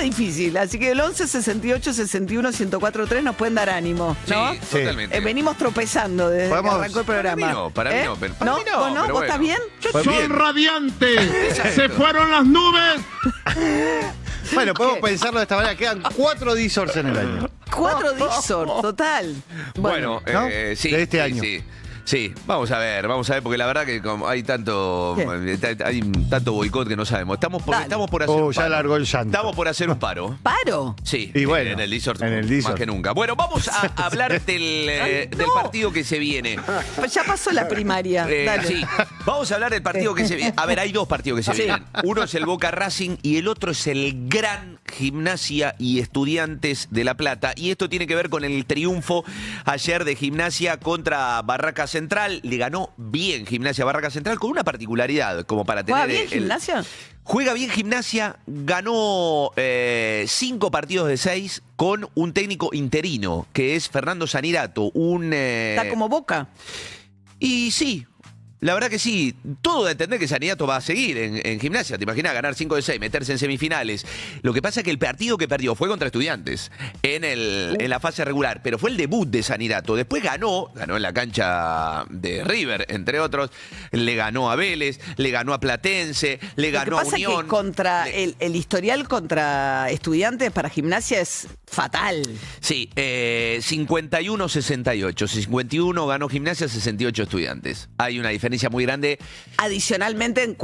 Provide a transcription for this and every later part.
difícil, así que el 11 68 61 1043 nos pueden dar ánimo, ¿no? Sí, totalmente. Venimos tropezando desde que Podemos- arrancó el programa. Para mí no, pero ¿No? para mí no, ¿Vos no? pero ¿Vos estás bien? Yo Son radiantes. Se fueron las nubes. Bueno, podemos pensarlo de esta manera. Quedan 4 Dizors en el año. 4 Dizor, total. Bueno, ¿no? sí. De este sí, año. Sí. Sí, vamos a ver, porque la verdad que como hay tanto boicot que no sabemos. Estamos por hacer un Ya paro. largó el llanto. Estamos por hacer un paro. ¿Paro? Sí, Y bueno, en el Dizort en el más Dizort. que nunca. Bueno, vamos a hablar del partido que se viene. Ya pasó la primaria. Dale. Sí, vamos a hablar del partido que se viene. A ver, hay 2 partidos que se Sí. vienen. Uno es el Boca Racing y el otro es el gran Gimnasia y Estudiantes de La Plata. Y esto tiene que ver con el triunfo ayer de Gimnasia contra Barraca Central. Le ganó bien Gimnasia Barraca Central con una particularidad como para tener... ¿Juega bien Gimnasia? Juega bien Gimnasia, ganó 5 partidos de 6 con un técnico interino, que es Fernando Sanirato. Está como Boca. Y sí, la verdad que sí. Todo de entender que Sanirato va a seguir en Gimnasia. ¿Te imaginas ganar 5 de 6, meterse en semifinales? Lo que pasa es que el partido que perdió fue contra Estudiantes en la fase regular, pero fue el debut de Sanirato. Después ganó en la cancha de River, entre otros. Le ganó a Vélez, le ganó a Platense, le ganó a Lo que pasa es Unión. que contra el historial contra Estudiantes para Gimnasia es fatal. Sí, 51-68. 51 ganó Gimnasia, 68 Estudiantes. Hay una diferencia muy grande. Adicionalmente en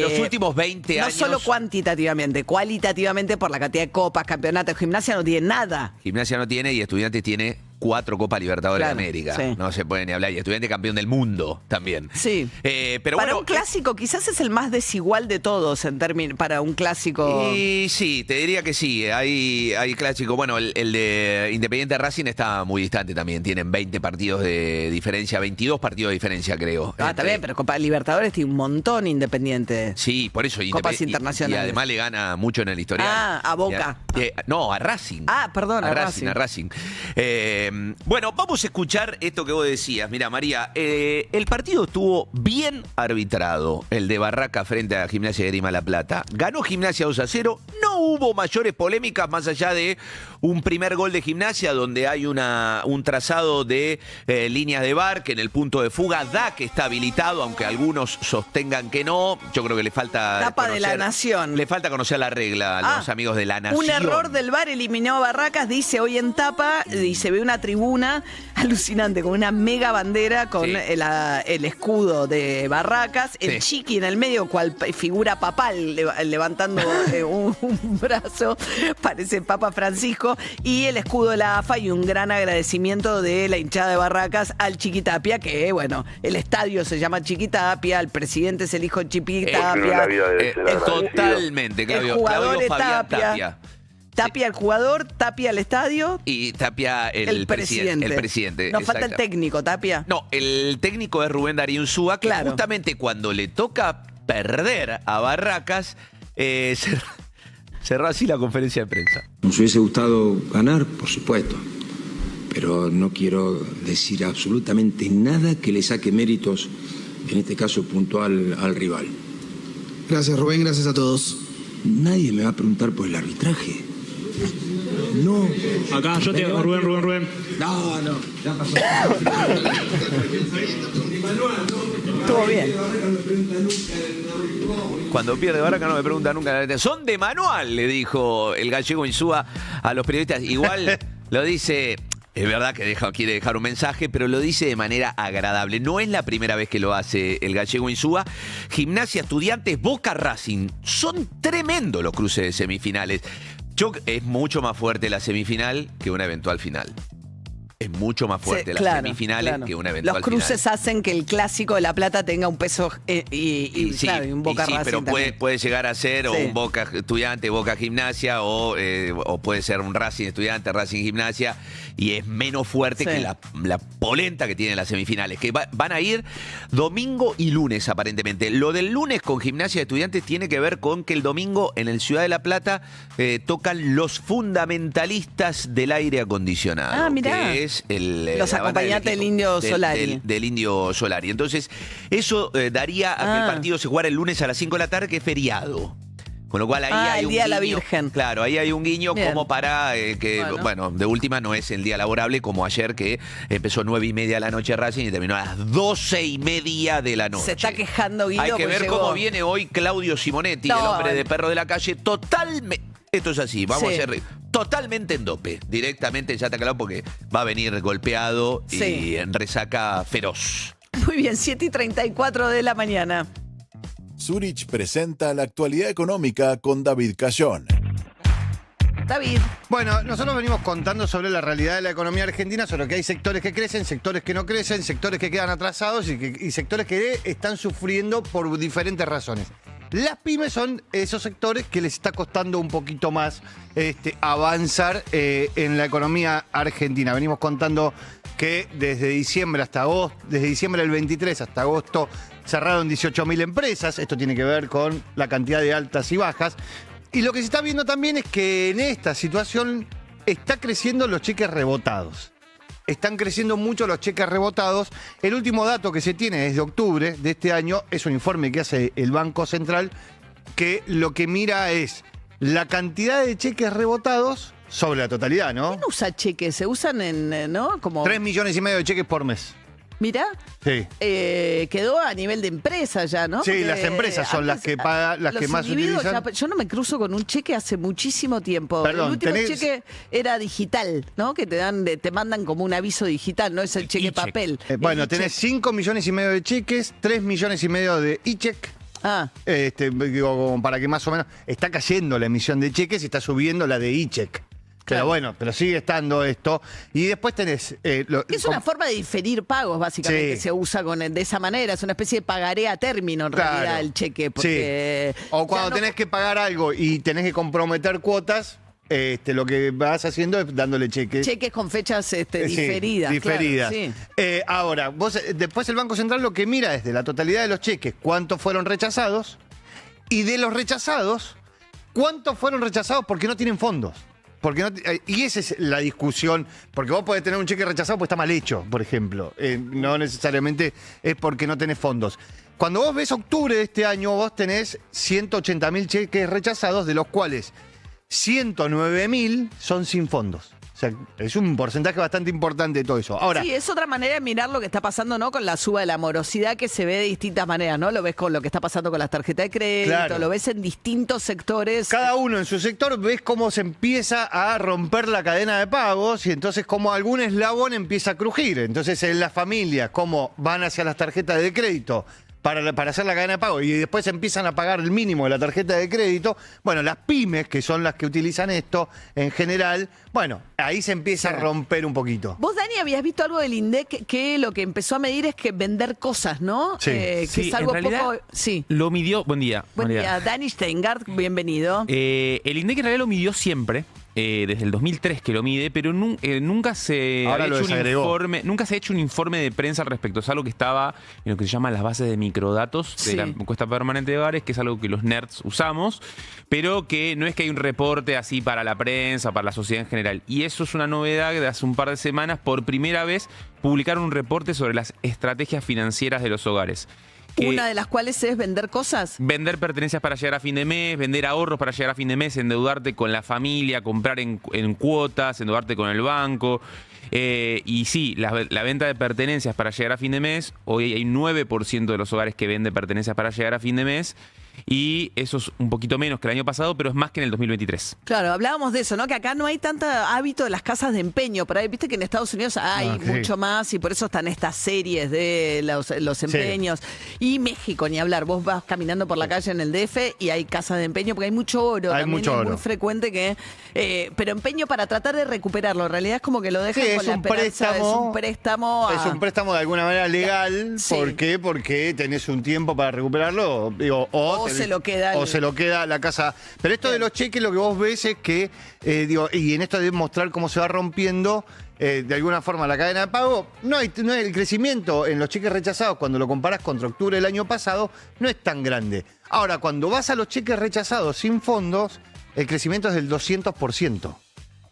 los últimos 20 no años. solo cuantitativamente, cualitativamente por la cantidad de copas, campeonatos. Gimnasia no tiene nada. Gimnasia no tiene y Estudiantes tiene 4 Copas Libertadores Claro, de América. sí. No se puede ni hablar. Y Estudiantes campeón del mundo también. Sí. Pero Para bueno, un clásico quizás es el más desigual de todos en términos para un clásico. Y sí, te diría que sí. Hay clásicos. Bueno, el de Independiente Racing está muy distante también. Tienen 20 partidos de diferencia, 22 partidos de diferencia, creo. Está bien, pero Copa Libertadores tiene un montón Independiente. Sí, por eso. Copas Y internacionales. además le gana mucho en el historial. Ah, a Boca. No, a Racing. Ah, perdón, a Racing. A Racing. Bueno, vamos a escuchar esto que vos decías. Mira, María, el partido estuvo bien arbitrado, el de Barraca frente a Gimnasia de Grima La Plata. Ganó Gimnasia 2-0. No hubo mayores polémicas más allá de un primer gol de Gimnasia donde hay un trazado de líneas de VAR que en el punto de fuga da que está habilitado, aunque algunos sostengan que no. Yo creo que le falta Tapa de la Nación. Le falta conocer la regla a los amigos de la Nación. Un error del VAR eliminó a Barracas, dice hoy en tapa, y se ve una tribuna alucinante con una mega bandera con Sí. el escudo de Barracas, el Sí. chiqui en el medio, cual figura papal levantando un brazo, parece Papa Francisco, y el escudo de la AFA y un gran agradecimiento de la hinchada de Barracas al Chiquitapia, que bueno, el estadio se llama Chiquitapia, el presidente es el hijo de Chiquitapia. Totalmente, Claudio. El jugador Claudio es Fabián Tapia. Tapia el jugador, Tapia el estadio. Y Tapia el presidente. El presidente. Nos falta el exacto. técnico, Tapia. No, el técnico es Rubén Darío Insúa, que Claro. justamente cuando le toca perder a Barracas, cerró así la conferencia de prensa. Nos hubiese gustado ganar, por supuesto, pero no quiero decir absolutamente nada que le saque méritos, en este caso puntual, al rival. Gracias Rubén, gracias a todos. Nadie me va a preguntar por el arbitraje. No. Acá yo te digo, Rubén. No, no. Ya pasó. Estuvo bien. Cuando pierde Barraca no me pregunta nunca. Son de manual, le dijo el gallego Insúa a los periodistas. Igual lo dice... Es verdad que quiere dejar un mensaje, pero lo dice de manera agradable. No es la primera vez que lo hace el gallego Insúa. Gimnasia, Estudiantes, Boca, Racing. Son tremendos los cruces de semifinales. Es mucho más fuerte la semifinal que una eventual final. Es mucho más fuerte las semifinales que una eventual Los cruces final. hacen que el clásico de La Plata tenga un peso y un Boca sí, Racing pero también. puede llegar a ser o un Boca Estudiante, Boca Gimnasia o puede ser un Racing Estudiante, Racing Gimnasia y es menos fuerte que la polenta que tienen las semifinales, que van a ir domingo y lunes aparentemente. Lo del lunes con Gimnasia Estudiantes tiene que ver con que el domingo en el Ciudad de La Plata tocan los fundamentalistas del aire acondicionado. Ah, mirá. Que es Los la banda acompañantes del equipo, Indio Solari. Del Indio Solari. Entonces, eso daría a que el partido se jugara el lunes a las 5 de la tarde, que es feriado. Con lo cual ahí hay el un Día de la guiño. Virgen. Claro, ahí hay un guiño Bien. como para que, bueno, de última no es el día laborable como ayer que empezó 9:30 de la noche Racing y terminó a las 12:30 de la noche. Se está quejando Guido. Hay que pues ver llegó. cómo viene hoy Claudio Simonetti, No, el hombre de Perro de la Calle, totalmente... Esto es así, vamos Sí. a hacer totalmente en dope. Directamente ya está claro porque va a venir golpeado Sí. y en resaca feroz. Muy bien, 7:34 de la mañana. Zurich presenta la actualidad económica con David Cayón. David. Bueno, nosotros venimos contando sobre la realidad de la economía argentina, sobre que hay sectores que crecen, sectores que no crecen, sectores que quedan atrasados y sectores que están sufriendo por diferentes razones. Las pymes son esos sectores que les está costando un poquito más avanzar en la economía argentina. Venimos contando que desde diciembre hasta agosto, desde diciembre del 23 hasta agosto, cerraron 18.000 empresas. Esto tiene que ver con la cantidad de altas y bajas. Y lo que se está viendo también es que en esta situación está creciendo los cheques rebotados. Están creciendo mucho los cheques rebotados. El último dato que se tiene desde octubre de este año es un informe que hace el Banco Central que lo que mira es la cantidad de cheques rebotados sobre la totalidad, ¿no? ¿Quién usa cheques? Se usan en, ¿no? Como... 3,5 millones de cheques por mes. Mirá, Sí. quedó a nivel de empresa ya, ¿no? Sí, Porque las empresas son las que pagan, las los que más individuos utilizan. yo no me cruzo con un cheque hace muchísimo tiempo. Perdón, el último tenés- cheque era digital, ¿no? Que te mandan como un aviso digital, no es el cheque e-check. papel. Bueno, El tenés 5,5 millones de cheques, 3,5 millones de e-check. Ah, Digo, como para que más o menos está cayendo la emisión de cheques y está subiendo la de e-check. Pero Claro. bueno, pero sigue estando esto. Y después tenés... es una forma de diferir pagos, básicamente, Sí. se usa de esa manera. Es una especie de pagaré a término, en Claro. realidad, el cheque. Porque Sí. O cuando ya no- tenés que pagar algo y tenés que comprometer cuotas, lo que vas haciendo es dándole cheques. cheques con fechas Sí, diferidas. diferidas. claro, sí. Ahora, después el Banco Central lo que mira es de la totalidad de los cheques, cuántos fueron rechazados, y de los rechazados, cuántos fueron rechazados porque no tienen fondos. Porque y esa es la discusión, porque vos podés tener un cheque rechazado porque está mal hecho, por ejemplo. No necesariamente es porque no tenés fondos. Cuando vos ves octubre de este año, vos tenés 180.000 cheques rechazados, de los cuales 109.000 son sin fondos. O sea, es un porcentaje bastante importante de todo eso. Ahora, Sí, es otra manera de mirar lo que está pasando, ¿no? Con la suba de la morosidad que se ve de distintas maneras, ¿no? Lo ves con lo que está pasando con las tarjetas de crédito, Claro. lo ves en distintos sectores. cada uno en su sector ves cómo se empieza a romper la cadena de pagos y entonces como algún eslabón empieza a crujir. Entonces en las familias, cómo van hacia las tarjetas de crédito para hacer la cadena de pago y después empiezan a pagar el mínimo de la tarjeta de crédito. Bueno, las pymes, que son las que utilizan esto en general, bueno, ahí se empieza a romper un poquito. Vos, Dani, habías visto algo del INDEC que lo que empezó a medir es que vender cosas, ¿no? Sí. Que Sí, es algo en realidad, poco... Sí. Lo midió. Buen día. Buen María. día, Dani Steingart, bienvenido. El INDEC en realidad lo midió siempre, desde el 2003 que lo mide, pero nunca se Ahora había lo hecho un desagregó. informe, nunca se ha hecho un informe de prensa al respecto. Es algo que estaba en lo que se llama las bases de microdatos Sí. de la encuesta permanente de bares, que es algo que los nerds usamos, pero que no es que hay un reporte así para la prensa, para la sociedad en general. Y eso es una novedad que de hace un par de semanas, por primera vez, publicaron un reporte sobre las estrategias financieras de los hogares. Que- Una de las cuales es vender cosas. Vender pertenencias para llegar a fin de mes, vender ahorros para llegar a fin de mes, endeudarte con la familia, comprar en cuotas, endeudarte con el banco. Y sí, la venta de pertenencias para llegar a fin de mes, hoy hay 9% de los hogares que venden pertenencias para llegar a fin de mes. Y eso es un poquito menos que el año pasado, pero es más que en el 2023. Claro, hablábamos de eso, ¿no? Que acá no hay tanto hábito de las casas de empeño. Por ahí, viste que en Estados Unidos hay Ok. mucho más y por eso están estas series de los empeños. Y México, ni hablar. Vos vas caminando por la calle en el DF y hay casas de empeño porque hay mucho oro. Hay También mucho es oro. muy frecuente que... pero empeño para tratar de recuperarlo. En realidad es como que lo dejan Sí, con es la un esperanza. préstamo. Es un préstamo. Es un préstamo de alguna manera legal. Sí. ¿Por qué? Porque tenés un tiempo para recuperarlo. Digo, O se lo queda O el- se lo queda la casa. Pero esto de los cheques, lo que vos ves es que, y en esto de mostrar cómo se va rompiendo de alguna forma la cadena de pago, no hay el crecimiento en los cheques rechazados cuando lo comparás contra octubre del año pasado, no es tan grande. Ahora, cuando vas a los cheques rechazados sin fondos, el crecimiento es del 200%.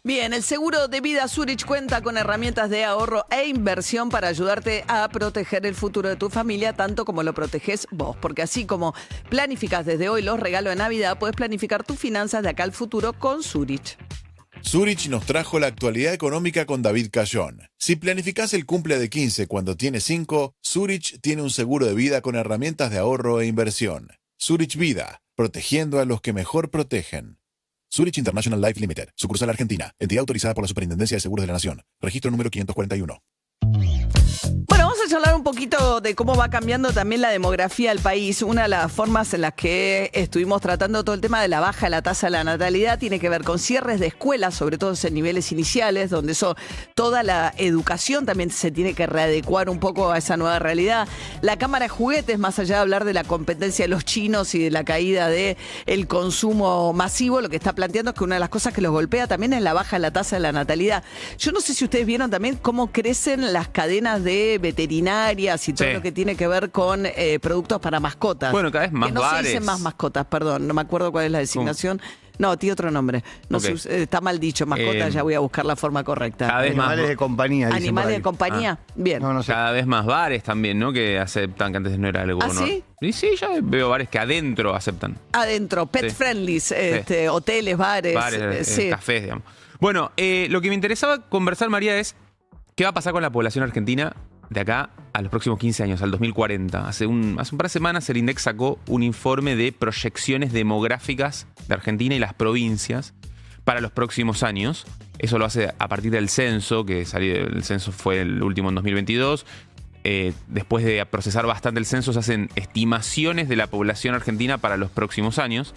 Bien, el seguro de vida Zurich cuenta con herramientas de ahorro e inversión para ayudarte a proteger el futuro de tu familia tanto como lo proteges vos. Porque así como planificas desde hoy los regalos de Navidad, puedes planificar tus finanzas de acá al futuro con Zurich. Zurich nos trajo la actualidad económica con David Cayón. Si planificás el cumple de 15 cuando tienes 5, Zurich tiene un seguro de vida con herramientas de ahorro e inversión. Zurich Vida, protegiendo a los que mejor protegen. Zurich International Life Limited, sucursal Argentina, entidad autorizada por la Superintendencia de Seguros de la Nación. Registro número 541. Bueno, vamos a charlar un poquito de cómo va cambiando también la demografía del país. Una de las formas en las que estuvimos tratando todo el tema de la baja de la tasa de la natalidad tiene que ver con cierres de escuelas, sobre todo en niveles iniciales, donde toda la educación también se tiene que readecuar un poco a esa nueva realidad. La Cámara de Juguetes, más allá de hablar de la competencia de los chinos y de la caída del consumo masivo, lo que está planteando es que una de las cosas que los golpea también es la baja de la tasa de la natalidad. Yo no sé si ustedes vieron también cómo crecen las cadenas de veterinarias y todo lo que tiene que ver con productos para mascotas. Bueno, cada vez más que no bares. se dicen más mascotas, perdón, no me acuerdo cuál es la designación. No, tiene otro nombre. No Ok. está mal dicho, mascotas, ya voy a buscar la forma correcta. Cada vez más. Animales de compañía. dicen por Animales ahí. de compañía, bien. No, no sé. Cada vez más bares también, ¿no? Que aceptan, que antes no era algo ¿Ah, sí? Y sí, ya veo bares que adentro aceptan. Adentro, pet Sí. friendlies, hoteles, bares. Bares, sí. cafés, digamos. Bueno, lo que me interesaba conversar, María, es qué va a pasar con la población argentina de acá a los próximos 15 años, al 2040. Hace un par de semanas el INDEC sacó un informe de proyecciones demográficas de Argentina y las provincias para los próximos años. Eso lo hace a partir del censo, que el censo fue el último en 2022. Después de procesar bastante el censo, se hacen estimaciones de la población argentina para los próximos años.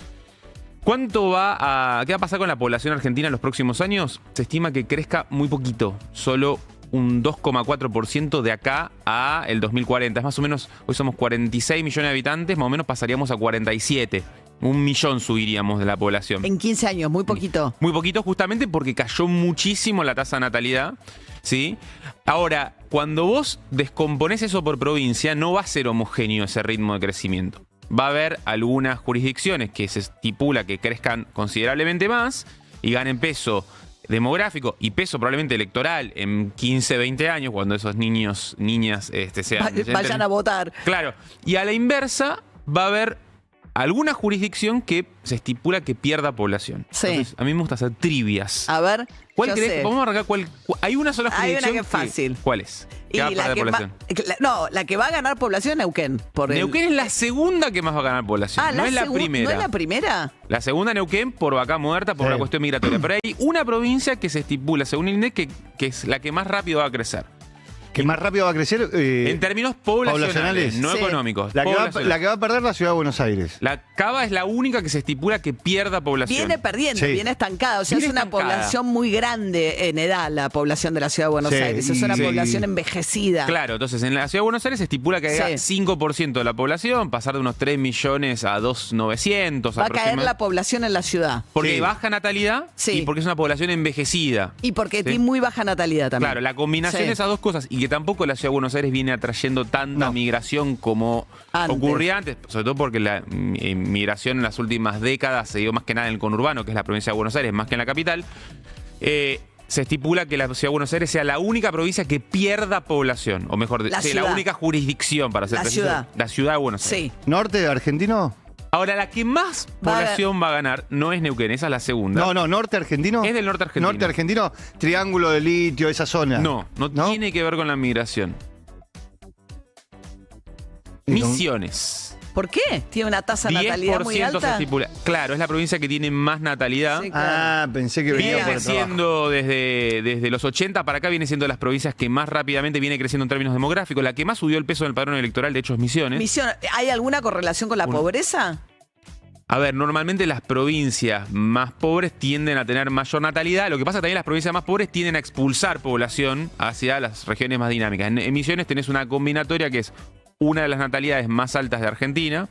¿Qué va a pasar con la población argentina en los próximos años? Se estima que crezca muy poquito, solo un 2,4% de acá a el 2040. Es más o menos, hoy somos 46 millones de habitantes, más o menos pasaríamos a 47. 1 millón subiríamos de la población. En 15 años, muy poquito. Muy poquito justamente porque cayó muchísimo la tasa de natalidad, ¿sí? Ahora, cuando vos descomponés eso por provincia, no va a ser homogéneo ese ritmo de crecimiento. Va a haber algunas jurisdicciones que se estipula que crezcan considerablemente más y ganen peso demográfico y peso probablemente electoral en 15, 20 años, cuando esos niños, niñas sean... Vayan a votar. Claro. Y a la inversa va a haber alguna jurisdicción que se estipula que pierda población. Sí. Entonces, a mí me gusta hacer trivias. A ver, ¿Cuál yo crees? sé. Vamos a arrancar hay una sola Hay una jurisdicción que es fácil. ¿Cuál es? Y ¿Qué va a perder población? la que va a ganar población es Neuquén. Neuquén es la segunda que más va a ganar población. Ah, no es la primera. ¿No es la primera? La segunda Neuquén por vaca muerta, por Sí. una cuestión migratoria. Pero hay una provincia que se estipula, según el INDEC, que es la que más rápido va a crecer. Que más rápido va a crecer. En términos poblacionales, poblacionales. no Sí. económicos. La que poblacionales. va a perder la ciudad de Buenos Aires. La Cava es la única que se estipula que pierda población. Viene perdiendo, Sí. viene estancada. O sea, Viene es una estancada. población muy grande en edad, la población de la ciudad de Buenos Sí, Aires. Es una y- población envejecida. Claro, entonces en la ciudad de Buenos Aires se estipula que haya Sí. 5% de la población, pasar de unos 3 millones a 2.900.000 Va a caer la población en la ciudad. Porque Sí. hay baja natalidad Sí. y porque es una población envejecida. Y porque Sí. tiene muy baja natalidad también. Claro, la combinación Sí. de esas dos cosas y que tampoco la ciudad de Buenos Aires viene atrayendo tanta No. migración como Antes. ocurría antes, sobre todo porque la migración en las últimas décadas se dio más que nada en el conurbano, que es la provincia de Buenos Aires, más que en la capital. Se estipula que la ciudad de Buenos Aires sea la única provincia que pierda población, o mejor, La sí, la ciudad. única jurisdicción, para ser La preciso, ciudad. la ciudad de Buenos Aires. Sí. ¿Norte argentino? Ahora, la que más Va a- población va a ganar no es Neuquén, esa es la segunda. No, norte argentino. Es del norte argentino. Norte argentino, Triángulo de Litio, esa zona. No tiene que ver con la migración. Misiones. ¿Por qué? ¿Tiene una tasa de natalidad muy 10% se alta? estipula. Claro, es la provincia que tiene más natalidad. Sí. Ah, pensé que venía Viene por el trabajo. creciendo desde los 80 para acá, viene siendo de las provincias que más rápidamente viene creciendo en términos demográficos. La que más subió el peso en el padrón electoral, de hecho, es Misiones. ¿Hay alguna correlación con la pobreza? A ver, normalmente las provincias más pobres tienden a tener mayor natalidad. Lo que pasa también las provincias más pobres tienden a expulsar población hacia las regiones más dinámicas. En Misiones tenés una combinatoria que es una de las natalidades más altas de Argentina,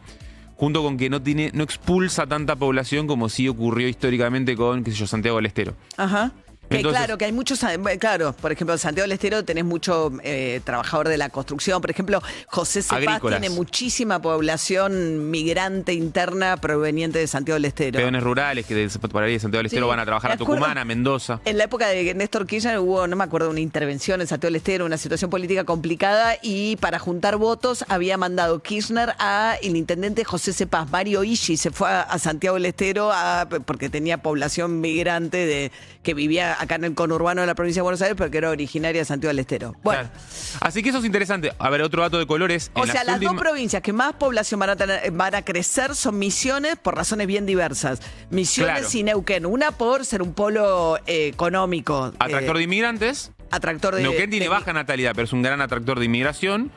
junto con que no expulsa tanta población como sí ocurrió históricamente con, qué sé yo, Santiago del Estero. Ajá. Que Entonces, claro, que hay muchos, claro, por ejemplo, en Santiago del Estero tenés mucho trabajador de la construcción. Por ejemplo, José Cepaz Agrícolas. tiene muchísima población migrante interna proveniente de Santiago del Estero. peones rurales que por ahí de Santiago del Estero Sí, van a trabajar me a Tucumán, acuerdo. a Mendoza. En la época de Néstor Kirchner hubo, no me acuerdo, una intervención en Santiago del Estero, una situación política complicada, y para juntar votos había mandado Kirchner a el intendente José Cepaz. Mario Ishi se fue a Santiago del Estero porque tenía población migrante que vivía acá en el conurbano de la provincia de Buenos Aires, pero que era originaria de Santiago del Estero. Bueno, Claro. Así que eso es interesante. A ver, otro dato de colores. o En sea, las dos provincias que más población van a crecer son Misiones, por razones bien diversas. Misiones Claro. y Neuquén. Una por ser un polo económico. Atractor de inmigrantes. Atractor de... Neuquén tiene de- baja natalidad, pero es un gran atractor de inmigración.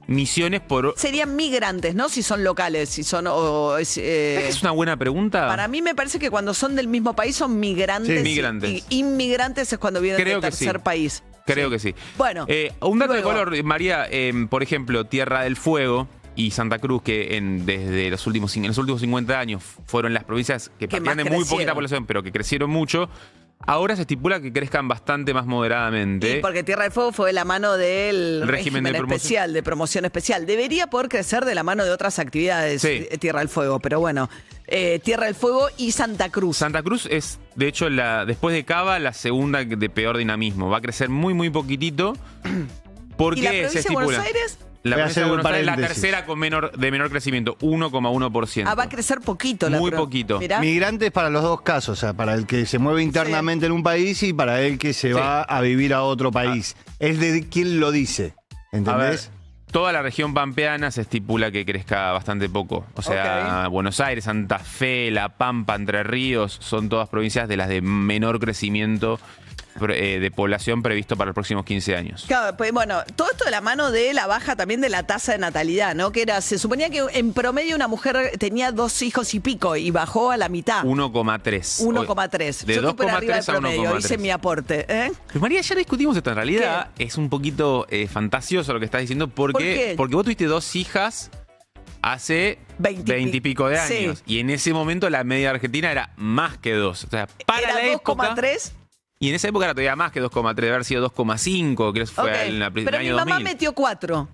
Misiones por... Serían migrantes, ¿no? Si son locales, si son... ¿Sabes que es una buena pregunta? Para mí me parece que cuando son del mismo país son migrantes. Sí, migrantes. Y inmigrantes es cuando vienen Creo del que sí. tercer país. Creo que sí. Bueno, un dato luego. de color, María, por ejemplo, Tierra del Fuego y Santa Cruz, que desde en los últimos 50 años fueron las provincias que partían más de muy poquita crecieron. población, pero que crecieron mucho. Ahora se estipula que crezcan bastante más moderadamente. Y porque Tierra del Fuego fue de la mano del régimen de promoción. especial, de promoción especial. Debería poder crecer de la mano de otras actividades, Sí. Tierra del Fuego, pero bueno, Tierra del Fuego y Santa Cruz. Santa Cruz es, de hecho, después de Cava, la segunda de peor dinamismo. Va a crecer muy, muy poquitito. Porque ¿Y la se provincia de estipula. Buenos Aires? La Voy a provincia hacer de un Buenos Aires es la paréntesis. tercera con menor crecimiento, 1,1%. Va a crecer poquito. Muy poquito. Mirá. Migrantes para los dos casos, o sea, para el que se mueve internamente en un país y para el que se va a vivir a otro país. Es de quien lo dice, A ver, ¿entendés? toda la región pampeana se estipula que crezca bastante poco. O sea, Buenos Aires, Santa Fe, La Pampa, Entre Ríos, son todas provincias de las de menor crecimiento de población previsto para los próximos 15 años. Claro, pues, bueno, todo esto de la mano de la baja también de la tasa de natalidad, ¿no? Que se suponía que en promedio una mujer tenía 2 hijos y pico y bajó a la mitad. 1,3. 1,3. De Yo estoy por arriba 2,3 del a promedio, 1,3. hice mi aporte. Pues María, ya discutimos esto. En realidad es un poquito fantasioso lo que estás diciendo ¿Por qué? porque vos tuviste 2 hijas hace 20 y pico de Sí. años. Y en ese momento la media argentina era más que 2. O sea, para Era la época... 2,3. Y en esa época era todavía más que 2,3, debe haber sido 2,5, creo que fue Ok, en el pero mi año mamá 2000. metió 4.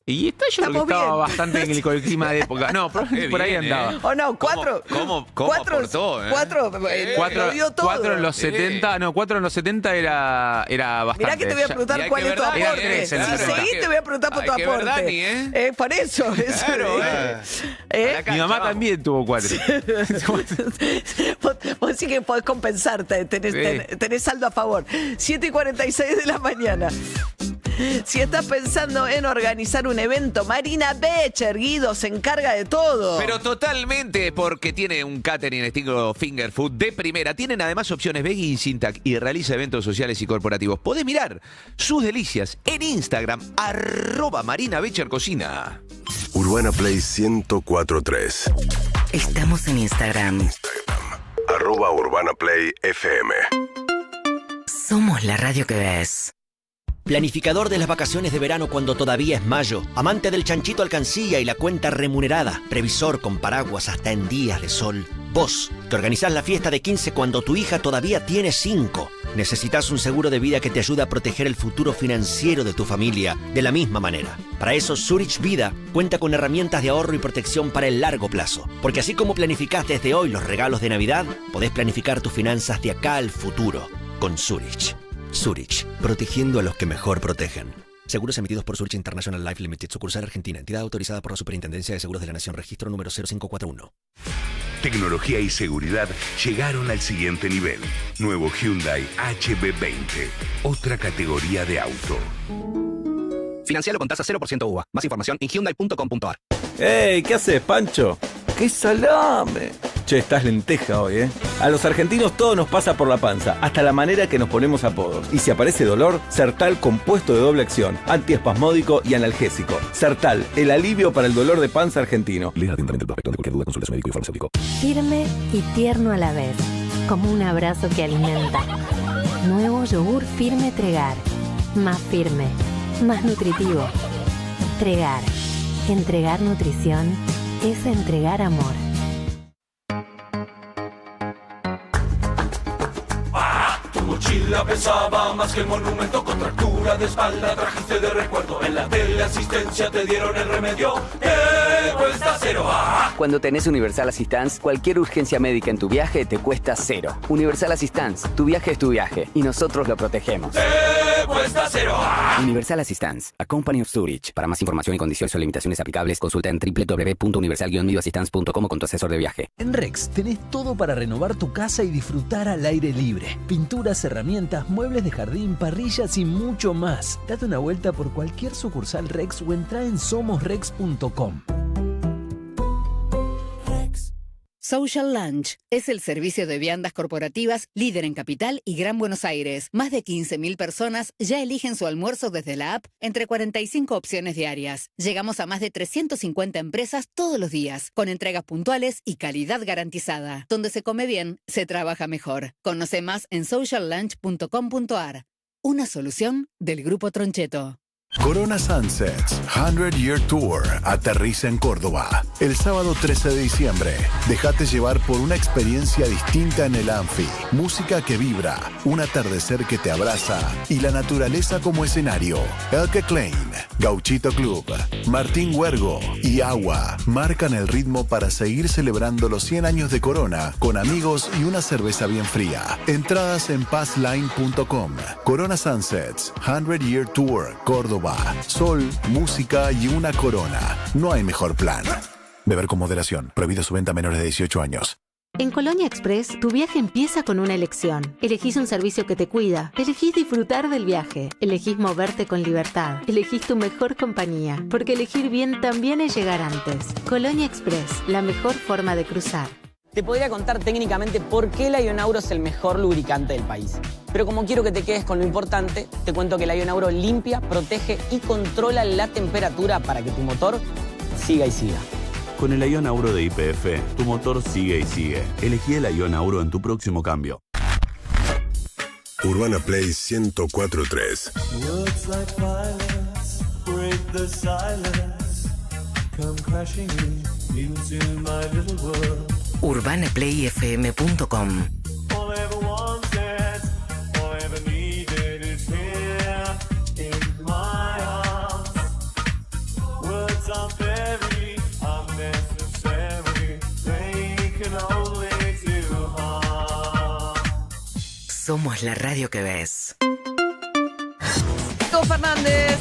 Y yo creo que Estamos estaba bien. bastante con el clima de época. No, por ahí bien, andaba. ¿O no? 4. ¿Cómo Cuatro, aportó, eh? 4. Cuatro, Lo dio todo. 4 en los 70, no, 4 en los 70 era bastante. Mirá que te voy a Ya- preguntar hay cuál que es tu ver, Dani, aporte. tres en Si el 70. seguís te voy a preguntar por Hay tu que ver, aporte. Dani, ¿eh? Por eso. Claro, ¿Eh? Acá, Mi mamá vamos. también tuvo 4. Vos sí que podés compensarte, tenés saldo a favor. 7:46 de la mañana. Si estás pensando en organizar un evento, Marina Becher, Guido, se encarga de todo. Pero totalmente, porque tiene un catering estilo finger food de primera. Tienen además opciones veggie y sin tac y realiza eventos sociales y corporativos. Podés mirar sus delicias en Instagram, @MarinaBecherCocina. Urbana Play 104.3. Estamos en Instagram. @Urbana Play FM. Somos la radio que ves. Planificador de las vacaciones de verano cuando todavía es mayo. Amante del chanchito alcancía y la cuenta remunerada. Previsor con paraguas hasta en días de sol. Vos, que organizás la fiesta de 15 cuando tu hija todavía tiene 5. Necesitas un seguro de vida que te ayude a proteger el futuro financiero de tu familia de la misma manera. Para eso, Zurich Vida cuenta con herramientas de ahorro y protección para el largo plazo. Porque así como planificás desde hoy los regalos de Navidad, podés planificar tus finanzas de acá al futuro con Zurich. Zurich, protegiendo a los que mejor protegen. Seguros emitidos por Zurich International Life Limited, sucursal Argentina, entidad autorizada por la Superintendencia de Seguros de la Nación, registro número 0541. Tecnología y seguridad llegaron al siguiente nivel. Nuevo Hyundai HB20. Otra categoría de auto. Financialo con tasa 0% UVA. Más información en Hyundai.com.ar. ¡Ey! ¿Qué haces, Pancho? ¡Qué salame! Che, estás lenteja hoy, ¿eh? A los argentinos todo nos pasa por la panza, hasta la manera que nos ponemos apodos. Y si aparece dolor, Sertal compuesto de doble acción, antiespasmódico y analgésico. Sertal, el alivio para el dolor de panza argentino. Lea atentamente el prospecto. De cualquier duda, consulte a su médico y farmacéutico. Firme y tierno a la vez, como un abrazo que alimenta. Nuevo yogur Firme Tregar. Más firme, más nutritivo. Tregar. Entregar nutrición es entregar amor. Tu mochila mochila pesaba más que el monumento, contractura de espalda trajiste de recuerdo. En la teleasistencia te dieron el remedio, te cuesta cero. Cuando tenés Universal Assistance, cualquier urgencia médica en tu viaje te cuesta cero. Universal Assistance, tu viaje es tu viaje y nosotros lo protegemos. Te cuesta cero. Universal Assistance, a company of Zurich. Para más información y condiciones o limitaciones aplicables, consulta en www.universal-medioassistance.com o con tu asesor de viaje. En Rex tenés todo para renovar tu casa y disfrutar al aire libre. Pinturas, herramientas, muebles de jardín, parrillas y mucho más. Date una vuelta por cualquier sucursal Rex o entra en somosrex.com. Social Lunch es el servicio de viandas corporativas líder en Capital y Gran Buenos Aires. Más de 15.000 personas ya eligen su almuerzo desde la app entre 45 opciones diarias. Llegamos a más de 350 empresas todos los días, con entregas puntuales y calidad garantizada. Donde se come bien, se trabaja mejor. Conoce más en sociallunch.com.ar. Una solución del Grupo Troncheto. Corona Sunsets 100 Year Tour aterriza en Córdoba el sábado 13 de diciembre. Déjate llevar por una experiencia distinta en el Anfi. Música que vibra, un atardecer que te abraza y la naturaleza como escenario. Elke Klein, Gauchito Club, Martín Huergo y Agua marcan el ritmo para seguir celebrando los 100 años de Corona con amigos y una cerveza bien fría. Entradas en passline.com. Corona Sunsets 100 Year Tour Córdoba. Sol, música y una corona. No hay mejor plan. Beber con moderación. Prohibido su venta a menores de 18 años. En Colonia Express, tu viaje empieza con una elección. Elegís un servicio que te cuida. Elegís disfrutar del viaje. Elegís moverte con libertad. Elegís tu mejor compañía. Porque elegir bien también es llegar antes. Colonia Express, la mejor forma de cruzar. Te podría contar técnicamente por qué el Ionauro es el mejor lubricante del país. Pero como quiero que te quedes con lo importante, te cuento que el Ionauro limpia, protege y controla la temperatura para que tu motor siga y siga. Con el Ionauro de YPF, tu motor sigue y sigue. Elegí el Ionauro en tu próximo cambio. Urbana Play 104.3. UrbanaPlayFM.com. Somos la radio que ves. Nico Fernández.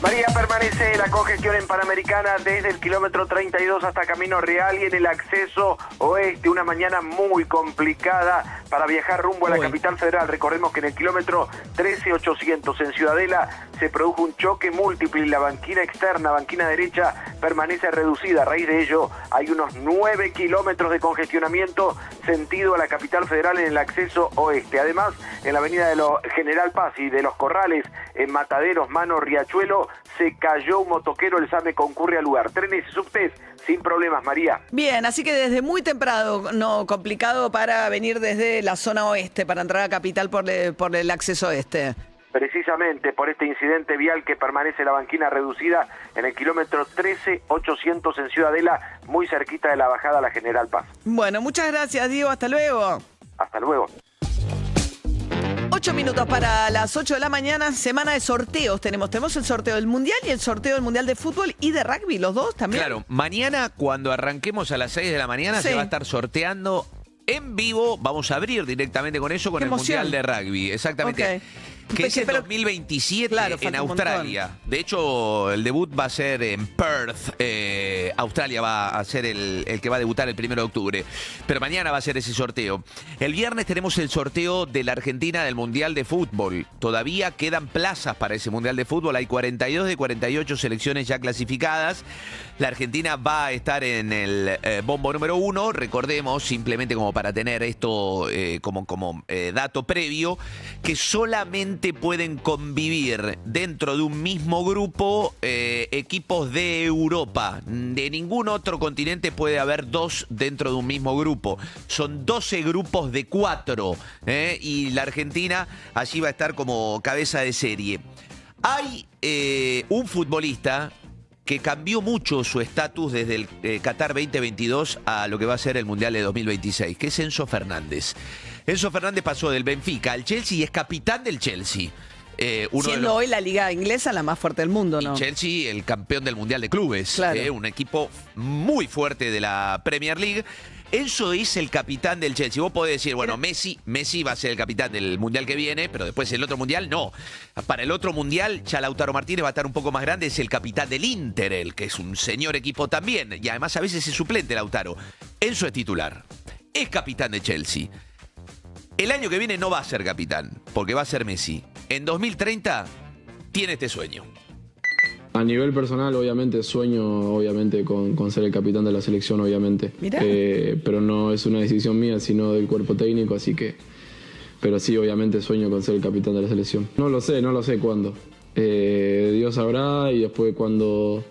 María, permanece la congestión en Panamericana desde el kilómetro 32 hasta Camino Real y en el acceso oeste. Una mañana muy complicada para viajar rumbo a la capital federal. Recordemos que en el kilómetro 13.800 en Ciudadela se produjo un choque múltiple y la banquina externa, banquina derecha, permanece reducida. A raíz de ello hay unos 9 kilómetros de congestionamiento sentido a la capital federal en el acceso oeste. Además, en la avenida de General Paz y de Los Corrales, en Mataderos, Mano, Riachuelo, se cayó un motoquero, el SAME concurre al lugar. Trenes y subtes sin problemas, María. Bien, así que desde muy temprano, no complicado para venir desde la zona oeste, para entrar a Capital por el acceso oeste. Precisamente por este incidente vial que permanece la banquina reducida en el kilómetro 13.800 en Ciudadela, muy cerquita de la bajada a la General Paz. Bueno, muchas gracias, Diego. Hasta luego. Hasta luego. 8 minutos para las 8 de la mañana, semana de sorteos tenemos el sorteo del Mundial y el sorteo del Mundial de Fútbol y de Rugby, los dos también. Claro, mañana cuando arranquemos a las 6 de la mañana se va a estar sorteando en vivo, vamos a abrir directamente con eso, con el Mundial de Rugby, exactamente. Okay. Que es el 2027 en Australia. De hecho, el debut va a ser en Perth. Australia va a ser el que va a debutar el 1 de octubre. Pero mañana va a ser ese sorteo. El viernes tenemos el sorteo de la Argentina del Mundial de Fútbol. Todavía quedan plazas para ese Mundial de Fútbol. Hay 42 de 48 selecciones ya clasificadas. La Argentina va a estar en el bombo número 1. Recordemos, simplemente como para tener esto como dato previo, que solamente pueden convivir dentro de un mismo grupo equipos de Europa. De ningún otro continente puede haber dos dentro de un mismo grupo. Son 12 grupos de 4. Y la Argentina allí va a estar como cabeza de serie. Hay un futbolista que cambió mucho su estatus desde el Qatar 2022 a lo que va a ser el Mundial de 2026, que es Enzo Fernández. Enzo Fernández pasó del Benfica al Chelsea y es capitán del Chelsea. Siendo hoy la liga inglesa la más fuerte del mundo, ¿no? Y Chelsea, el campeón del Mundial de Clubes. Claro. Un equipo muy fuerte de la Premier League. Enzo es el capitán del Chelsea. Vos podés decir, bueno, Messi va a ser el capitán del Mundial que viene, pero después el otro Mundial no. Para el otro Mundial, ya Lautaro Martínez va a estar un poco más grande, es el capitán del Inter, que es un señor equipo también. Y además a veces es suplente Lautaro. Enzo es titular. Es capitán de Chelsea. El año que viene no va a ser capitán, porque va a ser Messi. En 2030 tiene este sueño. A nivel personal, obviamente, sueño con ser el capitán de la selección, obviamente. Pero no es una decisión mía, sino del cuerpo técnico, así que... Pero sí, obviamente, sueño con ser el capitán de la selección. No lo sé cuándo. Dios sabrá, y después cuando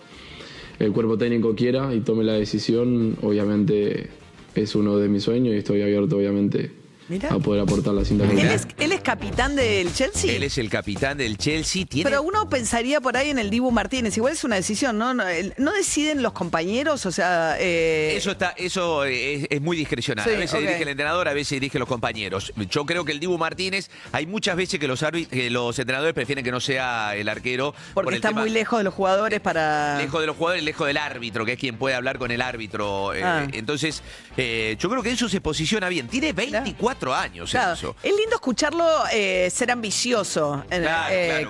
el cuerpo técnico quiera y tome la decisión, obviamente es uno de mis sueños y estoy abierto, obviamente, a poder aportar la cinta. ¿Él es capitán del Chelsea? Él es el capitán del Chelsea. Pero uno pensaría por ahí en el Dibu Martínez. Igual es una decisión, ¿no? ¿No deciden los compañeros? O sea... Eso es muy discrecional. Sí, a veces dirige el entrenador, a veces dirige los compañeros. Yo creo que el Dibu Martínez, hay muchas veces que los entrenadores prefieren que no sea el arquero. Porque está muy lejos de los jugadores para... Lejos de los jugadores, lejos del árbitro, que es quien puede hablar con el árbitro. Entonces, yo creo que Enzo se posiciona bien. Tiene 24 años. Claro. Enzo. Es lindo escucharlo ser ambicioso,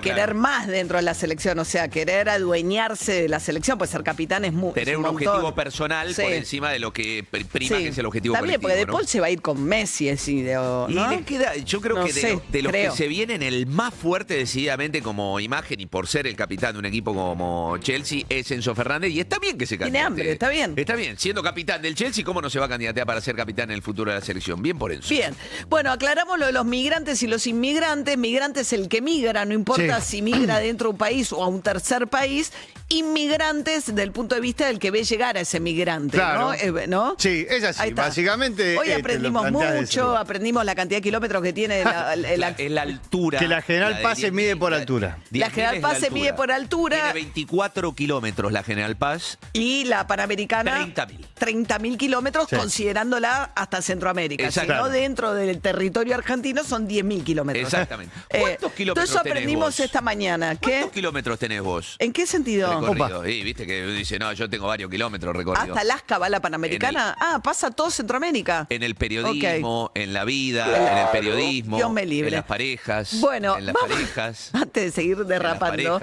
querer más dentro de la selección, o sea, querer adueñarse de la selección, pues ser capitán es muy... Tener un objetivo personal por encima de lo que prima, que es el objetivo colectivo. También, porque De Paul se va a ir con Messi, ¿no? Y les queda, yo creo que de los creo. que se vienen, el más fuerte decididamente como imagen y por ser el capitán de un equipo como Chelsea es Enzo Fernández, y está bien que se candidate. Tiene hambre, está bien. Está bien, siendo capitán del Chelsea, ¿cómo no se va a candidatear para ser capitán en el futuro de la selección? Bien por Enzo. Bien. Bueno, aclaramos lo de los migrantes y los inmigrantes. Migrante es el que migra, no importa si migra dentro de un país o a un tercer país. Inmigrantes del punto de vista del que ve llegar a ese migrante, claro. ¿no? Sí, es así. Básicamente. Hoy aprendimos mucho, aprendimos la cantidad de kilómetros que tiene la altura. Que la General Paz se mide por altura. La General Paz se mide por altura. Tiene 24 kilómetros la General Paz. Y la Panamericana. 30.000 kilómetros, considerándola hasta Centroamérica. Si no dentro del territorio argentino son 10.000 kilómetros. Exactamente. ¿Cuántos kilómetros todo eso aprendimos esta mañana. ¿Cuántos kilómetros tenés vos? ¿En qué sentido? Recorrido. Y viste que dice, no, yo tengo varios kilómetros recorridos. ¿Hasta Alaska va la Panamericana? Pasa todo Centroamérica. En el periodismo, en la vida, en el periodismo, Dios me libre. En las parejas. Bueno, en las parejas. Antes de seguir derrapando.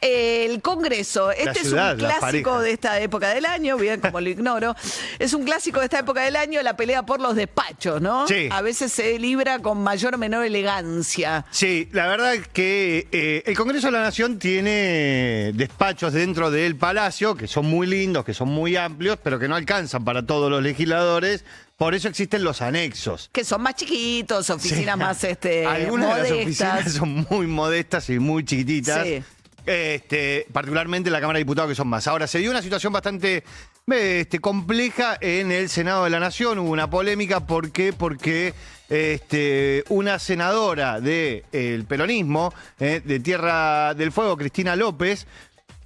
El Congreso. Este es un clásico de esta época del año, bien como lo ignoro. Es un clásico de esta época del año, la pelea por los despachos, ¿no? Sí. A veces se libra con mayor o menor elegancia. Sí, la verdad que el Congreso de la Nación tiene despachos dentro del Palacio que son muy lindos, que son muy amplios, pero que no alcanzan para todos los legisladores. Por eso existen los anexos. Que son más chiquitos, oficinas más algunas modestas. de las oficinas son muy modestas y muy chiquititas. Sí. Particularmente en la Cámara de Diputados, que son más. Ahora, se dio una situación bastante compleja en el Senado de la Nación. Hubo una polémica. ¿Por qué? Porque una senadora del peronismo, de Tierra del Fuego, Cristina López,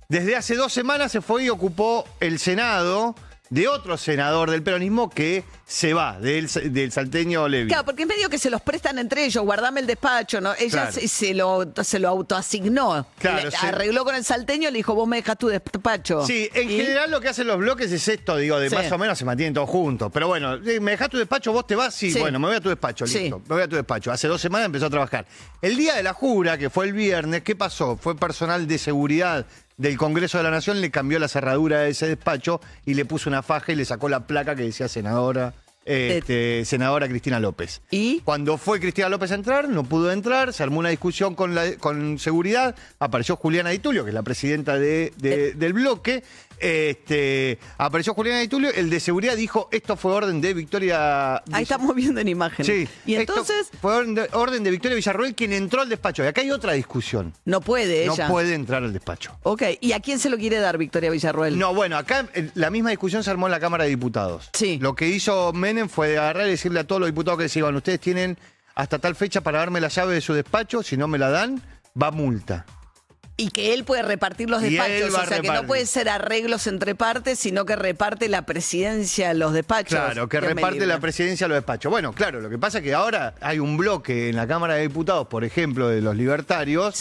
desde hace 2 semanas se fue y ocupó el Senado de otro senador del peronismo que se va, del salteño Levi. Claro, porque es medio que se los prestan entre ellos, guardame el despacho, ¿no? Ella se lo autoasignó. Claro, arregló con el salteño, le dijo, vos me dejas tu despacho. Sí, en general lo que hacen los bloques es esto, digo, de más o menos se mantienen todos juntos. Pero bueno, ¿me dejás tu despacho? ¿Vos te vas? Sí, bueno, me voy a tu despacho, listo. Me voy a tu despacho. Hace 2 semanas empezó a trabajar. El día de la jura, que fue el viernes, ¿qué pasó? Fue personal de seguridad del Congreso de la Nación, le cambió la cerradura de ese despacho y le puso una faja y le sacó la placa que decía senadora Cristina López. ¿Y? Cuando fue Cristina López a entrar, no pudo entrar, se armó una discusión con seguridad, apareció Juliana Di Tulio, que es la presidenta del bloque. Apareció Juliana Di Tulio, el de seguridad dijo, esto fue orden de Victoria... Ahí estamos viendo en imágenes. Sí. Y entonces... Fue orden de Victoria Villarroel quien entró al despacho. Y acá hay otra discusión. No puede ella. No puede entrar al despacho. Ok, ¿y a quién se lo quiere dar Victoria Villarroel? No, bueno, acá la misma discusión se armó en la Cámara de Diputados. Sí. Lo que hizo Menem fue agarrar y decirle a todos los diputados que se iban, ustedes tienen hasta tal fecha para darme la llave de su despacho, si no me la dan, va multa. Y que él puede repartir los Y despachos, él va a o sea, que no repartir. puede ser arreglos entre partes, sino que reparte la presidencia en los despachos. Claro, que Dios me reparte libre. la presidencia a los despachos. Bueno, claro, lo que pasa es que ahora hay un bloque en la Cámara de Diputados, por ejemplo, de los libertarios,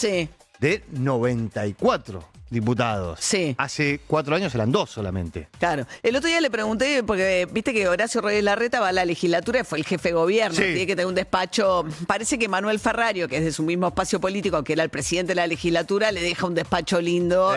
de 94 diputados. Sí. Hace 4 años eran 2 solamente. Claro. El otro día le pregunté, porque viste que Horacio Rodríguez Larreta va a la legislatura, fue el jefe de gobierno, Sí. tiene que tener un despacho. Parece que Manuel Ferrario, que es de su mismo espacio político, que era el presidente de la legislatura, le deja un despacho lindo.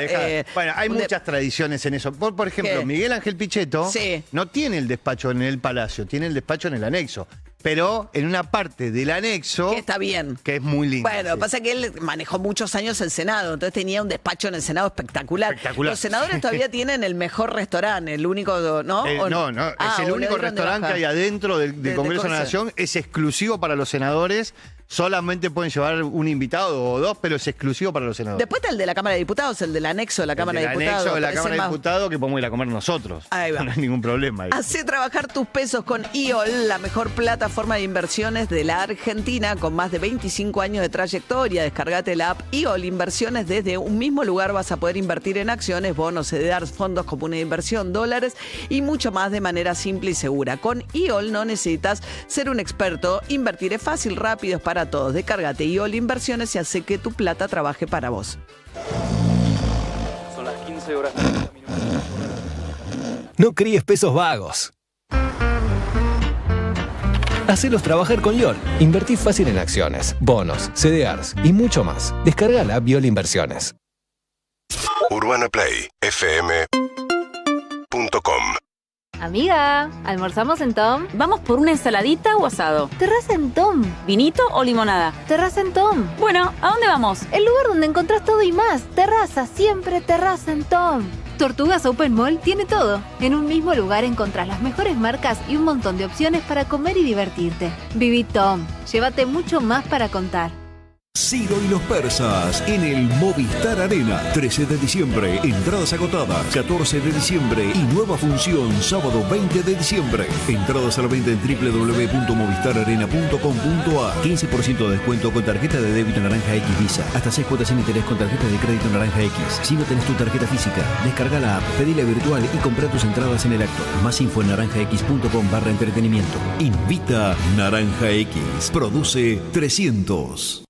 Bueno, hay un muchas tradiciones en eso. Por ejemplo, ¿Qué? Miguel Ángel Pichetto Sí. no tiene el despacho en el Palacio, tiene el despacho en el anexo. Pero en una parte del anexo... Que está bien. Que es muy lindo. Bueno, pasa que él manejó muchos años el Senado, entonces tenía un despacho en el Senado espectacular. Los senadores todavía tienen el mejor restaurante, el único, ¿no? No, Ah, es el o le único dieron de restaurante baja. que hay adentro del Congreso de la Nación, es exclusivo para los senadores, solamente pueden llevar un invitado o 2, pero es exclusivo para los senadores. Después está el de la Cámara de Diputados, el del anexo de la Cámara de El Diputados. anexo de la parece Cámara de más- Diputados que podemos ir a comer nosotros. Ahí va. No hay ningún problema ahí. Hacé trabajar tus pesos con IOL, la mejor plataforma de inversiones de la Argentina, con más de 25 años de trayectoria. Descargate la app IOL Inversiones. Desde un mismo lugar vas a poder invertir en acciones, bonos, CDRs, fondos comunes de inversión, dólares y mucho más de manera simple y segura. Con IOL no necesitas ser un experto. Invertir es fácil, rápido, es para todos. Descargate IOL Inversiones y hace que tu plata trabaje para vos. Son las 15 horas. No críes pesos vagos. Hacelos trabajar con YOL. Invertí fácil en acciones, bonos, CDRs y mucho más. Descarga la app YOL Inversiones. UrbanaPlayFM.com. Amiga, ¿almorzamos en Tom? ¿Vamos por una ensaladita o asado? Terraza en Tom. ¿Vinito o limonada? Terraza en Tom. Bueno, ¿a dónde vamos? El lugar donde encontrás todo y más. Terraza, siempre terraza en Tom. Tortugas Open Mall tiene todo. En un mismo lugar encontrás las mejores marcas y un montón de opciones para comer y divertirte. Viví Tom. Llévate mucho más para contar. Ciro y los persas en el Movistar Arena. 13 de diciembre, entradas agotadas. 14 de diciembre y nueva función sábado 20 de diciembre. Entradas a la venta en www.movistararena.com.ar. 15% de descuento con tarjeta de débito Naranja X Visa. Hasta 6 cuotas sin interés con tarjeta de crédito Naranja X. Si no tenés tu tarjeta física, descarga la app, pedila virtual y compra tus entradas en el acto. Más info en naranjax.com/entretenimiento. Invita Naranja X. Produce 300.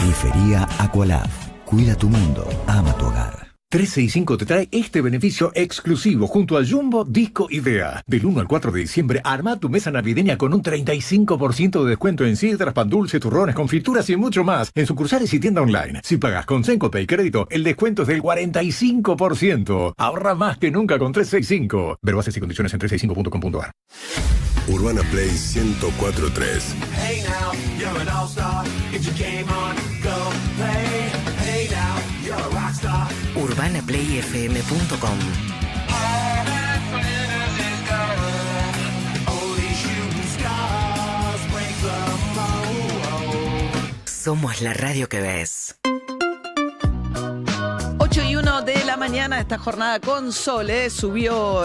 Grifería Aqualab. Cuida tu mundo, ama tu hogar. 365 te trae este beneficio exclusivo junto al Jumbo Disco Idea. Del 1 al 4 de diciembre, arma tu mesa navideña con un 35% de descuento en sidras, pan dulce, turrones, confituras y mucho más en sucursales y tienda online. Si pagas con Sencopay Crédito, el descuento es del 45%. Ahorra más que nunca con 365. Ver bases y condiciones en 365.com.ar. Urbana Play 104.3. Hey now, you're an all-star. Get your game on, go play. Hey now, you're a rock star. UrbanaPlayFM.com. Somos la radio que ves. 8:01 de la mañana, esta jornada con sol, subió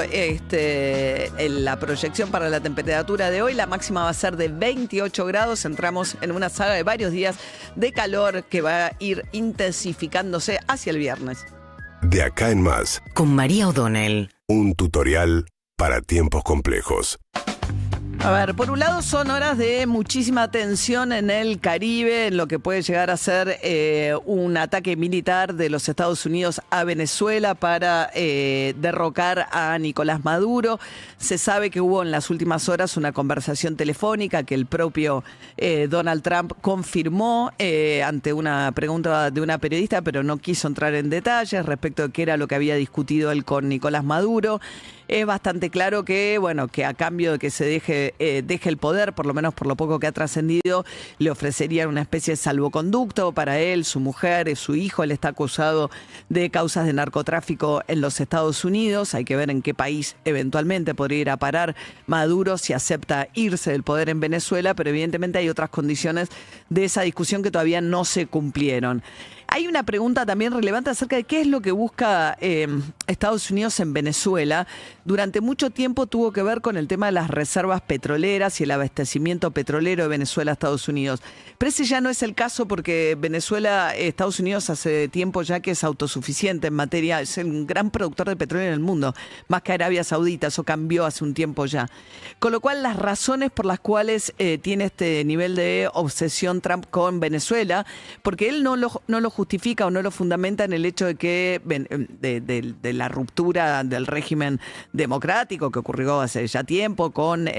la proyección para la temperatura de hoy. La máxima va a ser de 28 grados. Entramos en una saga de varios días de calor que va a ir intensificándose hacia el viernes. De acá en más. Con María O'Donnell. Un tutorial para tiempos complejos. A ver, por un lado son horas de muchísima tensión en el Caribe, en lo que puede llegar a ser un ataque militar de los Estados Unidos a Venezuela para derrocar a Nicolás Maduro. Se sabe que hubo en las últimas horas una conversación telefónica que el propio Donald Trump confirmó ante una pregunta de una periodista, pero no quiso entrar en detalles respecto de qué era lo que había discutido él con Nicolás Maduro. Es bastante claro que, bueno, que a cambio de que se deje el poder, por lo menos por lo poco que ha trascendido, le ofrecerían una especie de salvoconducto para él, su mujer, su hijo. Él está acusado de causas de narcotráfico en los Estados Unidos. Hay que ver en qué país eventualmente podría ir a parar Maduro si acepta irse del poder en Venezuela, pero evidentemente hay otras condiciones de esa discusión que todavía no se cumplieron. Hay una pregunta también relevante acerca de qué es lo que busca Estados Unidos en Venezuela. Durante mucho tiempo tuvo que ver con el tema de las reservas petroleras. petroleras y el abastecimiento petrolero de Venezuela a Estados Unidos. Pero ese ya no es el caso porque Estados Unidos hace tiempo ya que es autosuficiente en materia, es un gran productor de petróleo en el mundo, más que Arabia Saudita, eso cambió hace un tiempo ya. Con lo cual las razones por las cuales tiene este nivel de obsesión Trump con Venezuela, porque él no lo justifica o no lo fundamenta en el hecho de que de la ruptura del régimen democrático que ocurrió hace ya tiempo con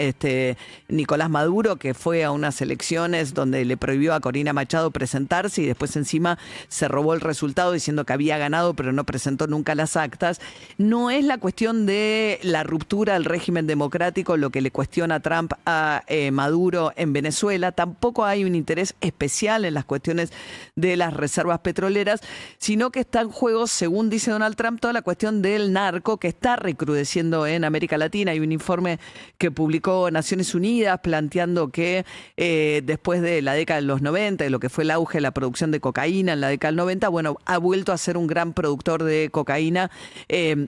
Nicolás Maduro, que fue a unas elecciones donde le prohibió a Corina Machado presentarse y después encima se robó el resultado diciendo que había ganado pero no presentó nunca las actas. No es la cuestión de la ruptura del régimen democrático lo que le cuestiona Trump a Maduro en Venezuela. Tampoco hay un interés especial en las cuestiones de las reservas petroleras, sino que está en juego, según dice Donald Trump, toda la cuestión del narco que está recrudeciendo en América Latina. Hay un informe que publicó Naciones Unidas planteando que después de la década de los 90, de lo que fue el auge de la producción de cocaína en la década del 90, bueno, ha vuelto a ser un gran productor de cocaína,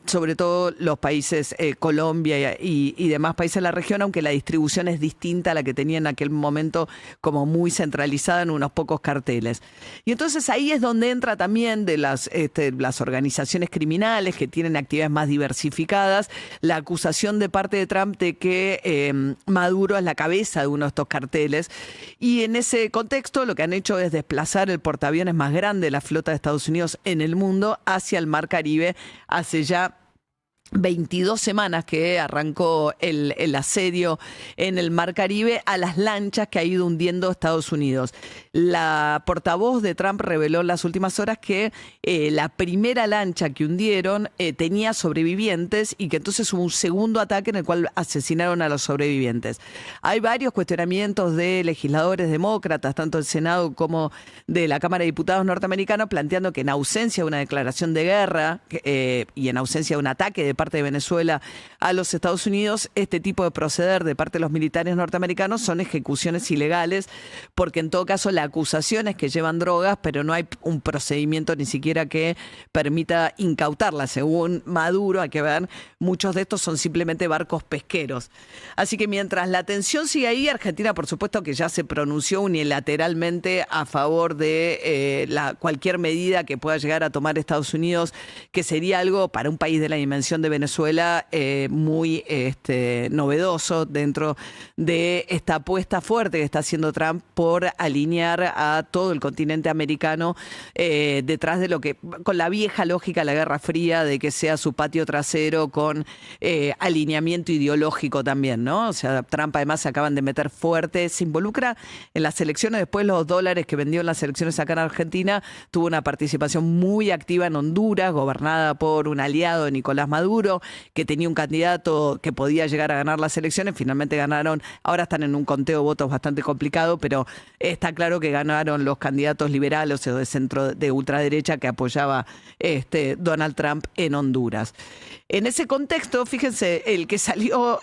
sobre todo los países Colombia y demás países de la región, aunque la distribución es distinta a la que tenía en aquel momento, como muy centralizada en unos pocos carteles. Y entonces ahí es donde entra también de las organizaciones criminales que tienen actividades más diversificadas, la acusación de parte de Trump de que Maduro es la cabeza de uno de estos carteles. Y en ese contexto lo que han hecho es desplazar el portaaviones más grande de la flota de Estados Unidos en el mundo hacia el Mar Caribe hace ya 22 semanas que arrancó el asedio en el Mar Caribe a las lanchas que ha ido hundiendo Estados Unidos. La portavoz de Trump reveló en las últimas horas que la primera lancha que hundieron tenía sobrevivientes y que entonces hubo un segundo ataque en el cual asesinaron a los sobrevivientes. Hay varios cuestionamientos de legisladores demócratas, tanto del Senado como de la Cámara de Diputados norteamericana, planteando que en ausencia de una declaración de guerra y en ausencia de un ataque de parte de Venezuela a los Estados Unidos, este tipo de proceder de parte de los militares norteamericanos son ejecuciones ilegales, porque en todo caso la acusación es que llevan drogas, pero no hay un procedimiento ni siquiera que permita incautarlas. Según Maduro, hay que ver, muchos de estos son simplemente barcos pesqueros. Así que mientras la tensión sigue ahí, Argentina, por supuesto que ya se pronunció unilateralmente a favor de cualquier medida que pueda llegar a tomar Estados Unidos, que sería algo para un país de la dimensión de Venezuela muy novedoso dentro de esta apuesta fuerte que está haciendo Trump por alinear a todo el continente americano detrás de lo que, con la vieja lógica de la Guerra Fría, de que sea su patio trasero con alineamiento ideológico también, ¿no? O sea, Trump además se acaban de meter fuerte, se involucra en las elecciones, después los dólares que vendió en las elecciones acá en Argentina, tuvo una participación muy activa en Honduras, gobernada por un aliado de Nicolás Maduro, que tenía un candidato que podía llegar a ganar las elecciones, finalmente ganaron, ahora están en un conteo de votos bastante complicado, pero está claro que ganaron los candidatos liberales o de centro de ultraderecha que apoyaba Donald Trump en Honduras. En ese contexto, fíjense, el que salió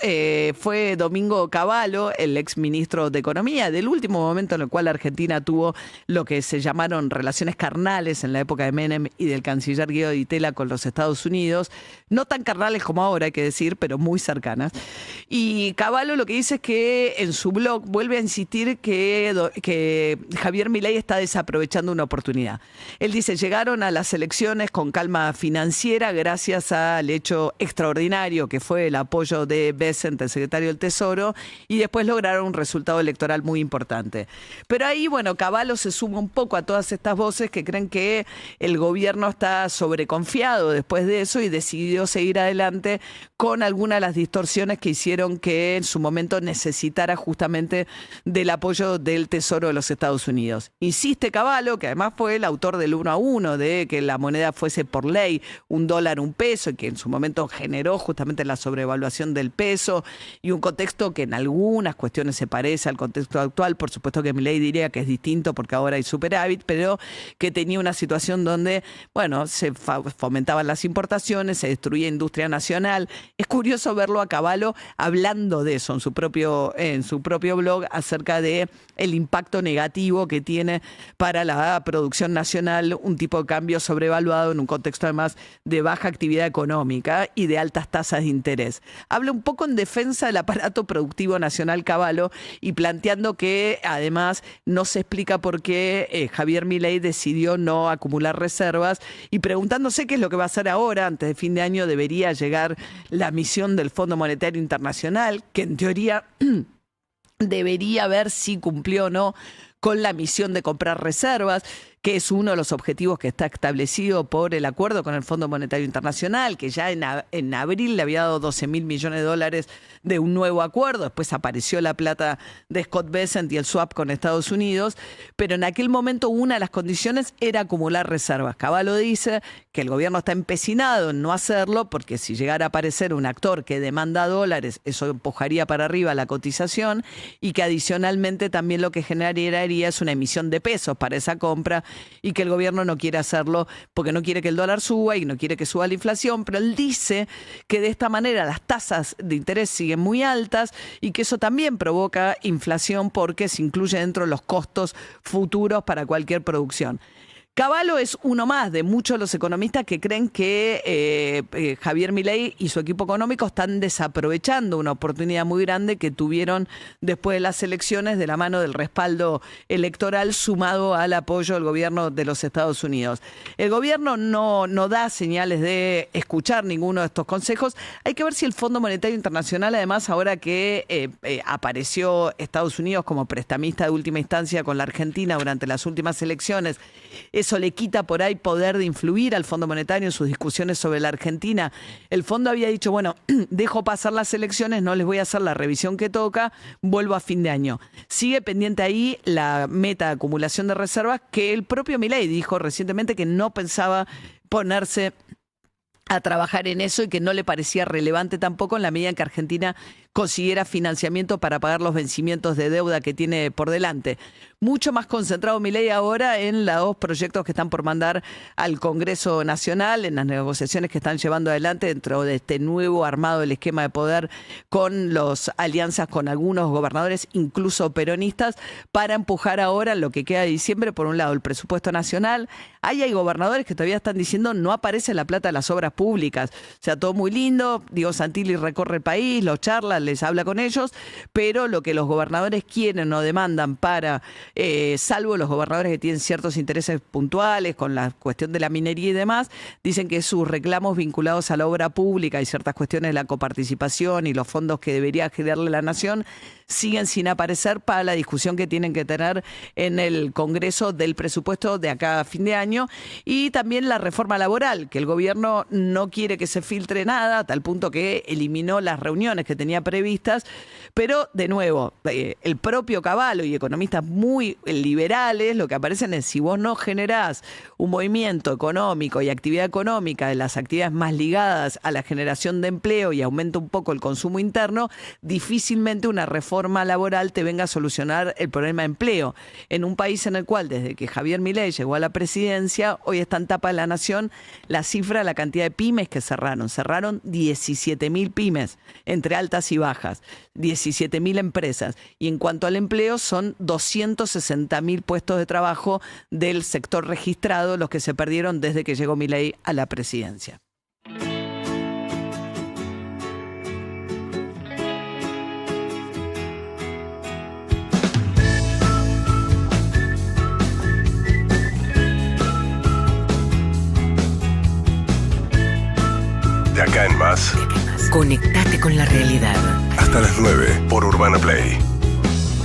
fue Domingo Cavallo, el exministro de Economía, del último momento en el cual Argentina tuvo lo que se llamaron relaciones carnales en la época de Menem y del canciller Guido Di Tella con los Estados Unidos, no tan carnales como ahora, hay que decir, pero muy cercanas. Y Cavallo lo que dice es que en su blog vuelve a insistir que Javier Milei está desaprovechando una oportunidad. Él dice, llegaron a las elecciones con calma financiera gracias al hecho extraordinario que fue el apoyo de Bessent, el secretario del Tesoro, y después lograron un resultado electoral muy importante. Pero ahí, bueno, Cavallo se suma un poco a todas estas voces que creen que el gobierno está sobreconfiado después de eso y decidió seguir adelante con algunas de las distorsiones que hicieron que en su momento necesitara justamente del apoyo del Tesoro de los Estados Unidos. Insiste Cavallo, que además fue el autor del 1 a 1, de que la moneda fuese por ley $1, $1, y que en su momento generó justamente la sobrevaluación del peso y un contexto que en algunas cuestiones se parece al contexto actual. Por supuesto que Milei diría que es distinto porque ahora hay superávit, pero que tenía una situación donde, bueno, se fomentaban las importaciones, se destruía industria nacional. Es curioso verlo a Cavallo hablando de eso en su propio blog acerca de el impacto negativo que tiene para la producción nacional un tipo de cambio sobrevaluado en un contexto además de baja actividad económica y de altas tasas de interés. Habla un poco en defensa del aparato productivo nacional Cavallo y planteando que además no se explica por qué Javier Milei decidió no acumular reservas y preguntándose qué es lo que va a hacer ahora. Antes de fin de año debería llegar la misión del Fondo Monetario Internacional, que en teoría debería ver si cumplió o no con la misión de comprar reservas, que es uno de los objetivos que está establecido por el acuerdo con el Fondo Monetario Internacional, que ya en abril le había dado $12.000 millones de un nuevo acuerdo. Después apareció la plata de Scott Bessent y el swap con Estados Unidos, pero en aquel momento una de las condiciones era acumular reservas. Cavallo dice que el gobierno está empecinado en no hacerlo porque si llegara a aparecer un actor que demanda dólares, eso empujaría para arriba la cotización y que adicionalmente también lo que generaría es una emisión de pesos para esa compra y que el gobierno no quiere hacerlo porque no quiere que el dólar suba y no quiere que suba la inflación, pero él dice que de esta manera las tasas de interés siguen muy altas y que eso también provoca inflación porque se incluye dentro de los costos futuros para cualquier producción. Cavallo es uno más de muchos de los economistas que creen que Javier Milei y su equipo económico están desaprovechando una oportunidad muy grande que tuvieron después de las elecciones de la mano del respaldo electoral sumado al apoyo del gobierno de los Estados Unidos. El gobierno no da señales de escuchar ninguno de estos consejos. Hay que ver si el Fondo Monetario Internacional, además, ahora que apareció Estados Unidos como prestamista de última instancia con la Argentina durante las últimas elecciones, eso le quita por ahí poder de influir al Fondo Monetario en sus discusiones sobre la Argentina. El fondo había dicho, bueno, dejo pasar las elecciones, no les voy a hacer la revisión que toca, vuelvo a fin de año. Sigue pendiente ahí la meta de acumulación de reservas que el propio Milei dijo recientemente que no pensaba ponerse a trabajar en eso y que no le parecía relevante tampoco en la medida en que Argentina consiguiera financiamiento para pagar los vencimientos de deuda que tiene por delante. Mucho más concentrado Milei ahora en los dos proyectos que están por mandar al Congreso Nacional, en las negociaciones que están llevando adelante dentro de este nuevo armado del esquema de poder con las alianzas con algunos gobernadores, incluso peronistas, para empujar ahora en lo que queda de diciembre, por un lado, el presupuesto nacional. Ahí hay gobernadores que todavía están diciendo no aparece la plata de las obras públicas. O sea, todo muy lindo, Diego Santilli recorre el país, los charla, les habla con ellos, pero lo que los gobernadores quieren o demandan para, salvo los gobernadores que tienen ciertos intereses puntuales con la cuestión de la minería y demás, dicen que sus reclamos vinculados a la obra pública y ciertas cuestiones de la coparticipación y los fondos que debería generarle la nación siguen sin aparecer para la discusión que tienen que tener en el Congreso del presupuesto de acá a fin de año, y también la reforma laboral, que el gobierno no quiere que se filtre nada, a tal punto que eliminó las reuniones que tenía previstas, pero de nuevo, el propio Cavallo y economistas muy liberales lo que aparecen es si vos no generás un movimiento económico y actividad económica de las actividades más ligadas a la generación de empleo y aumenta un poco el consumo interno, difícilmente una reforma laboral te venga a solucionar el problema de empleo. En un país en el cual desde que Javier Milei llegó a la presidencia, hoy está en tapa de La Nación la cifra, la cantidad de pymes que cerraron. Cerraron 17.000 pymes, entre altas y bajas, 17.000 empresas. Y en cuanto al empleo, son 260.000 puestos de trabajo del sector registrado los que se perdieron desde que llegó Milei a la presidencia. De acá en más. Conectate con la realidad. Hasta las 9 por Urbana Play.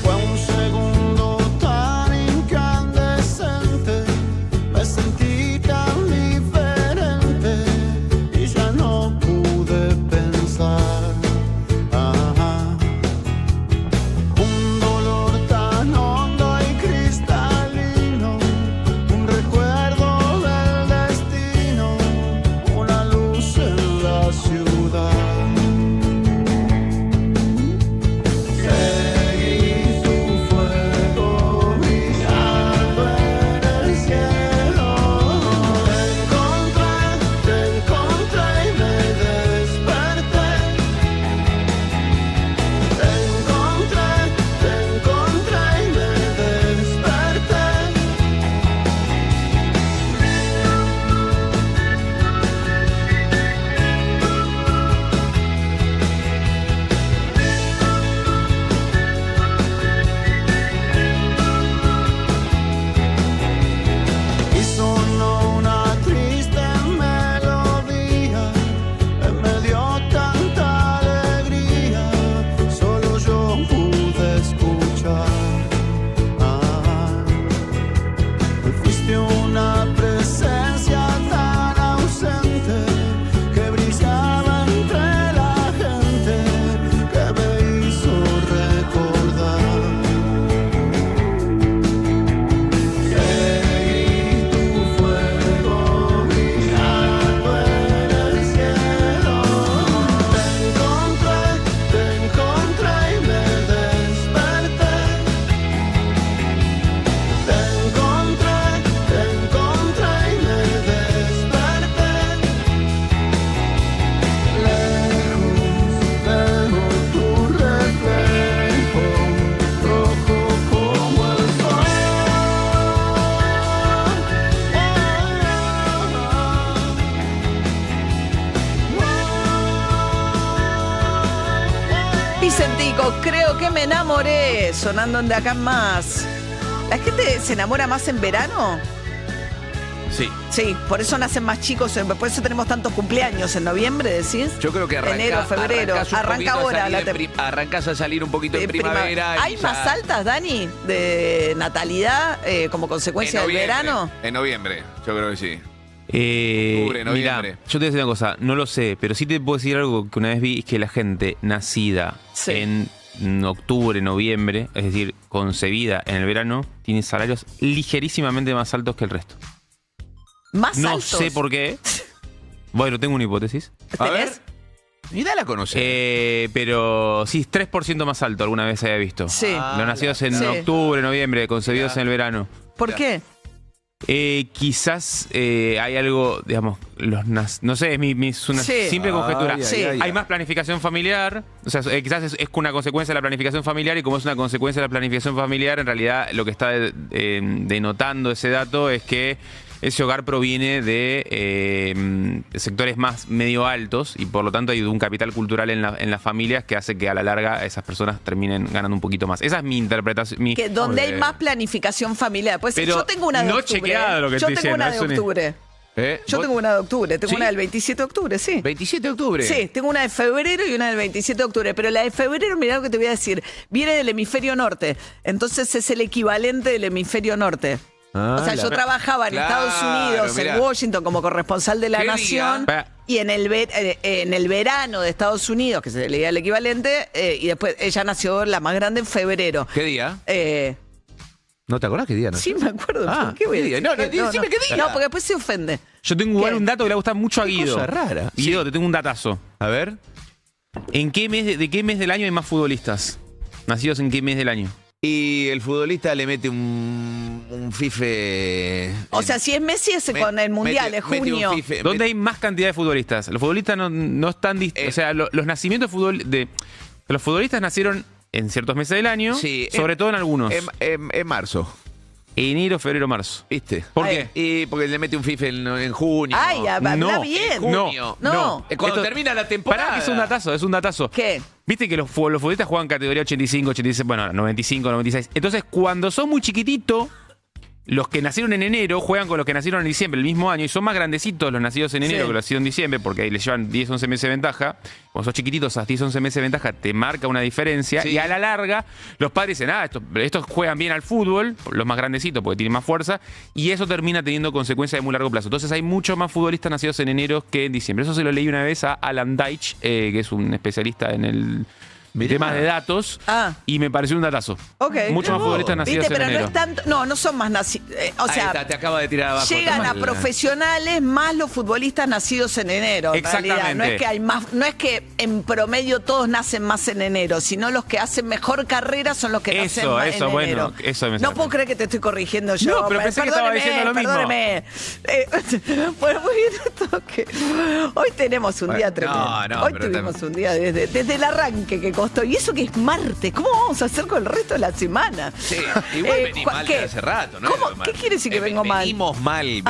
Fue un segundo tan incandescente, me sentí tan diferente y ya no pude pensar. Un dolor tan hondo y cristalino, un recuerdo del destino, una luz en la ciudad. me enamoré, sonando de acá en Más. ¿La gente se enamora más en verano? Sí. Sí, por eso nacen más chicos, por eso tenemos tantos cumpleaños en noviembre, ¿decís? Yo creo que enero, febrero, arranca ahora. Arrancás a salir un poquito en primavera. ¿Hay más altas, Dani, de natalidad como consecuencia del verano? En noviembre, yo creo que sí. Octubre, noviembre. Yo te voy a decir una cosa, no lo sé, pero sí te puedo decir algo que una vez vi, es que la gente nacida en octubre, noviembre, es decir, concebida en el verano, tiene salarios ligerísimamente más altos que el resto. ¿Más no altos? No sé por qué. Bueno, tengo una hipótesis. ¿Tenés? Y dale a conocer. Pero sí, 3% más alto alguna vez había visto. Sí. Los nacidos en octubre, noviembre, concebidos en el verano. ¿Por qué? Quizás hay algo, digamos, no sé, es una simple conjetura. Hay más planificación familiar, o sea, quizás es una consecuencia de la planificación familiar, y como es una consecuencia de la planificación familiar, en realidad lo que está denotando ese dato es que ese hogar proviene de sectores más medio altos, y por lo tanto hay un capital cultural en las familias que hace que a la larga esas personas terminen ganando un poquito más. Esa es mi interpretación. Que donde hay más planificación familiar. Pues pero yo tengo una de no octubre. Chequeado lo que yo estoy tengo diciendo, una de octubre. Yo tengo una de octubre, tengo una del 27 de octubre, sí. ¿27 de octubre? Sí, tengo una de febrero y una del 27 de octubre. Pero la de febrero, mirá lo que te voy a decir, viene del hemisferio norte. Entonces es el equivalente del hemisferio norte. O sea, yo trabajaba en Estados Unidos, en Washington, como corresponsal de La Nación. Y en el verano de Estados Unidos, que se leía el equivalente, y después ella nació la más grande en febrero. ¿Qué día? ¿No te acordás qué día nació? Sí, me acuerdo. ¿Qué voy a decir? No, decime qué día. No, porque después se ofende. Yo tengo igual un dato que le gusta mucho a Guido. Cosa rara. Guido, te tengo un datazo. A ver. ¿De qué mes del año hay más futbolistas? ¿Nacidos en qué mes del año? Y el futbolista le mete un fife. O sea, si es Messi, es con el Mundial, es junio. ¿Dónde hay más cantidad de futbolistas? Los futbolistas no están... o sea, los nacimientos de los futbolistas nacieron en ciertos meses del año, sobre todo en algunos. En marzo. Enero, febrero, marzo. ¿Viste? ¿Por qué? Y porque le mete un fife en junio. Ay, habla bien. En junio. No. Cuando termina la temporada. Pará, que es un datazo. ¿Qué? Viste que los futbolistas juegan categoría 85, 86, bueno, 95, 96. Entonces, cuando son muy chiquititos, los que nacieron en enero juegan con los que nacieron en diciembre el mismo año, y son más grandecitos los nacidos en enero que los nacidos en diciembre, porque ahí les llevan 10, 11 meses de ventaja. Cuando sos chiquititos, a 10, 11 meses de ventaja te marca una diferencia, y a la larga los padres dicen, estos juegan bien al fútbol, los más grandecitos porque tienen más fuerza, y eso termina teniendo consecuencias de muy largo plazo. Entonces hay muchos más futbolistas nacidos en enero que en diciembre. Eso se lo leí una vez a Alan Deitch, que es un especialista en el... temas de datos, y me pareció un datazo. Muchos más futbolistas nacidos en enero. No es tanto, no son más nacidos. O sea, te acaba de tirar abajo. Llegan a profesionales más los futbolistas nacidos en enero. Exactamente. No es que hay más, no es que en promedio todos nacen más en enero, sino los que hacen mejor carrera son los que nacen más en enero. No puedo creer que te estoy corrigiendo yo. No, pero pensé que estaba diciendo lo mismo. Perdóneme. Bueno, muy bien, hoy tenemos un día tremendo. Hoy tuvimos un día desde el arranque que costó. Y eso que es martes, ¿cómo vamos a hacer con el resto de la semana? Sí, igual venís mal de hace rato, ¿no? ¿Qué quiere decir que vengo mal? Venimos mal.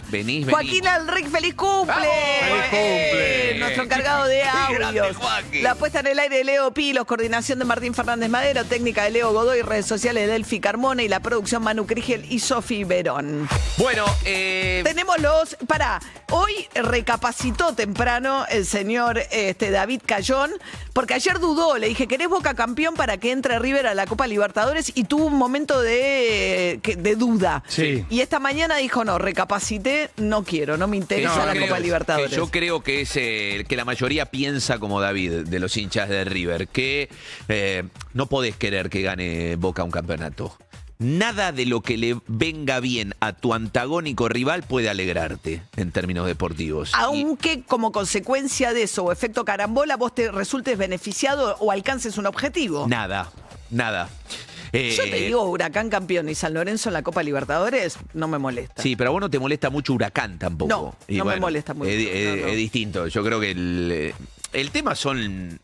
Venís. Joaquín Alric, feliz cumple. ¡Feliz cumple! Nuestro encargado de audios. La puesta en el aire de Leo Pilos, coordinación de Martín Fernández Madero, técnica de Leo Godoy, redes sociales de Delphi Carmona, y la producción Manu Crigel y Sofi Verón. Bueno, tenemos hoy recapacitó temprano el señor David Cayón, porque ayer dudó, le dije, ¿querés Boca campeón para que entre River a la Copa Libertadores? Y tuvo un momento de duda. Sí. Y esta mañana dijo, no, recapacité, no quiero, no me interesa la Copa Libertadores. Yo creo que es que la mayoría piensa como David, de los hinchas de River, que no podés querer que gane Boca un campeonato. Nada de lo que le venga bien a tu antagónico rival puede alegrarte en términos deportivos. Aunque como consecuencia de eso o efecto carambola vos te resultes beneficiado o alcances un objetivo. Nada. Yo te digo, Huracán campeón y San Lorenzo en la Copa Libertadores, no me molesta. Sí, pero a vos no te molesta mucho Huracán tampoco. No, me molesta mucho. Es distinto. Yo creo que el tema son...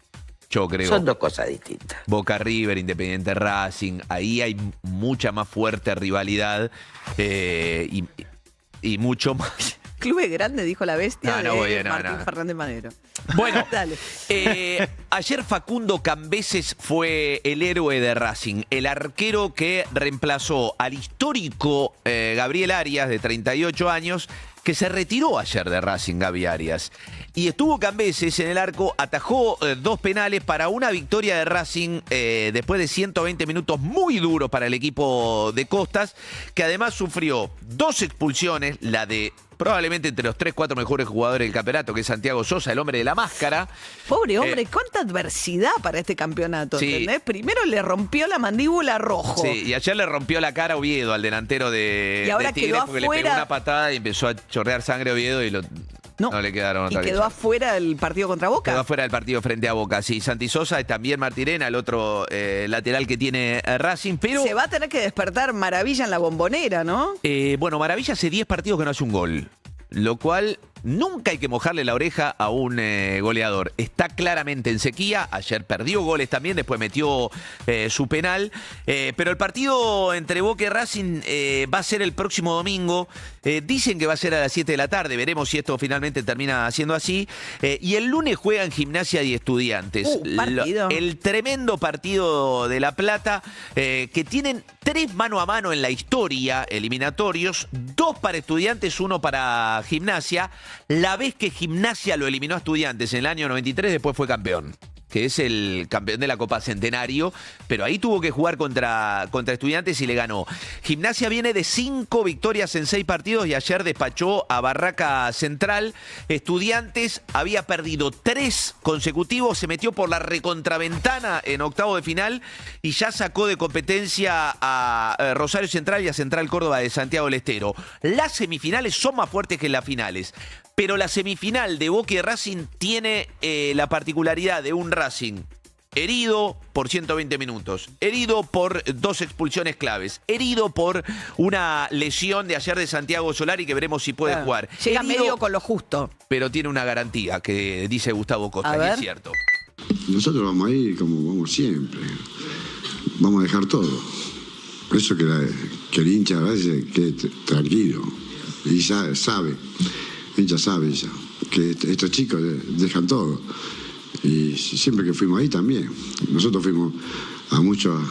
Yo creo. Son dos cosas distintas. Boca River, Independiente Racing, ahí hay mucha más fuerte rivalidad y mucho más. clubes grandes, dijo la bestia No, de no, Martín no. Fernández Madero. Bueno, Dale. ayer Facundo Cambeses fue el héroe de Racing, el arquero que reemplazó al histórico Gabriel Arias, de 38 años, que se retiró ayer de Racing, Gaby Arias. Y estuvo Cambeses en el arco, atajó 2 penales para una victoria de Racing después de 120 minutos muy duros para el equipo de Costas, que además sufrió 2 expulsiones, la de probablemente entre los 3-4 mejores jugadores del campeonato, que es Santiago Sosa, el hombre de la máscara. Pobre hombre, cuánta adversidad para este campeonato, sí. ¿entendés? Primero le rompió la mandíbula a Rojo. Sí, y ayer le rompió la cara a Oviedo, al delantero de, Y ahora de Tigres, quedó porque le afuera. pegó una patada y empezó a chorrear sangre a Oviedo y no le quedaron Y otra quedó afuera del partido contra Boca. Quedó afuera del partido frente a Boca, sí. Santi Sosa, también Martirena, el otro lateral que tiene Racing, pero... Se va a tener que despertar Maravilla en la Bombonera, ¿no? Bueno, Maravilla hace 10 partidos que no hace un gol, lo cual nunca hay que mojarle la oreja a un goleador. Está claramente en sequía, ayer perdió goles también, después metió su penal, pero el partido entre Boca y Racing va a ser el próximo domingo. Dicen que va a ser a las 7 de la tarde, veremos si esto finalmente termina siendo así. Y el lunes juegan Gimnasia y Estudiantes. Partido. El tremendo partido de La Plata, que tienen 3 mano a mano en la historia, eliminatorios, 2 para Estudiantes, 1 para Gimnasia. La vez que Gimnasia lo eliminó a Estudiantes en el año 93, después fue campeón, que es el campeón de la Copa Centenario, pero ahí tuvo que jugar contra Estudiantes y le ganó. Gimnasia viene de 5 victorias en 6 partidos y ayer despachó a Barraca Central. Estudiantes había perdido 3 consecutivos, se metió por la recontraventana en octavo de final y ya sacó de competencia a Rosario Central y a Central Córdoba de Santiago del Estero. Las semifinales son más fuertes que las finales. Pero la semifinal de Boca y Racing tiene la particularidad de un Racing herido por 120 minutos, herido por 2 expulsiones claves, herido por una lesión de ayer de Santiago Solari, que veremos si puede jugar. Llega Herido, medio con lo justo. pero tiene una garantía, que dice Gustavo Costa, y es cierto. Nosotros vamos a ir como vamos siempre. Vamos a dejar todo. Eso que el hincha a veces quede tranquilo. Y sabe. El hincha sabe ya que estos chicos dejan todo. Y siempre que fuimos ahí también. Nosotros fuimos a muchos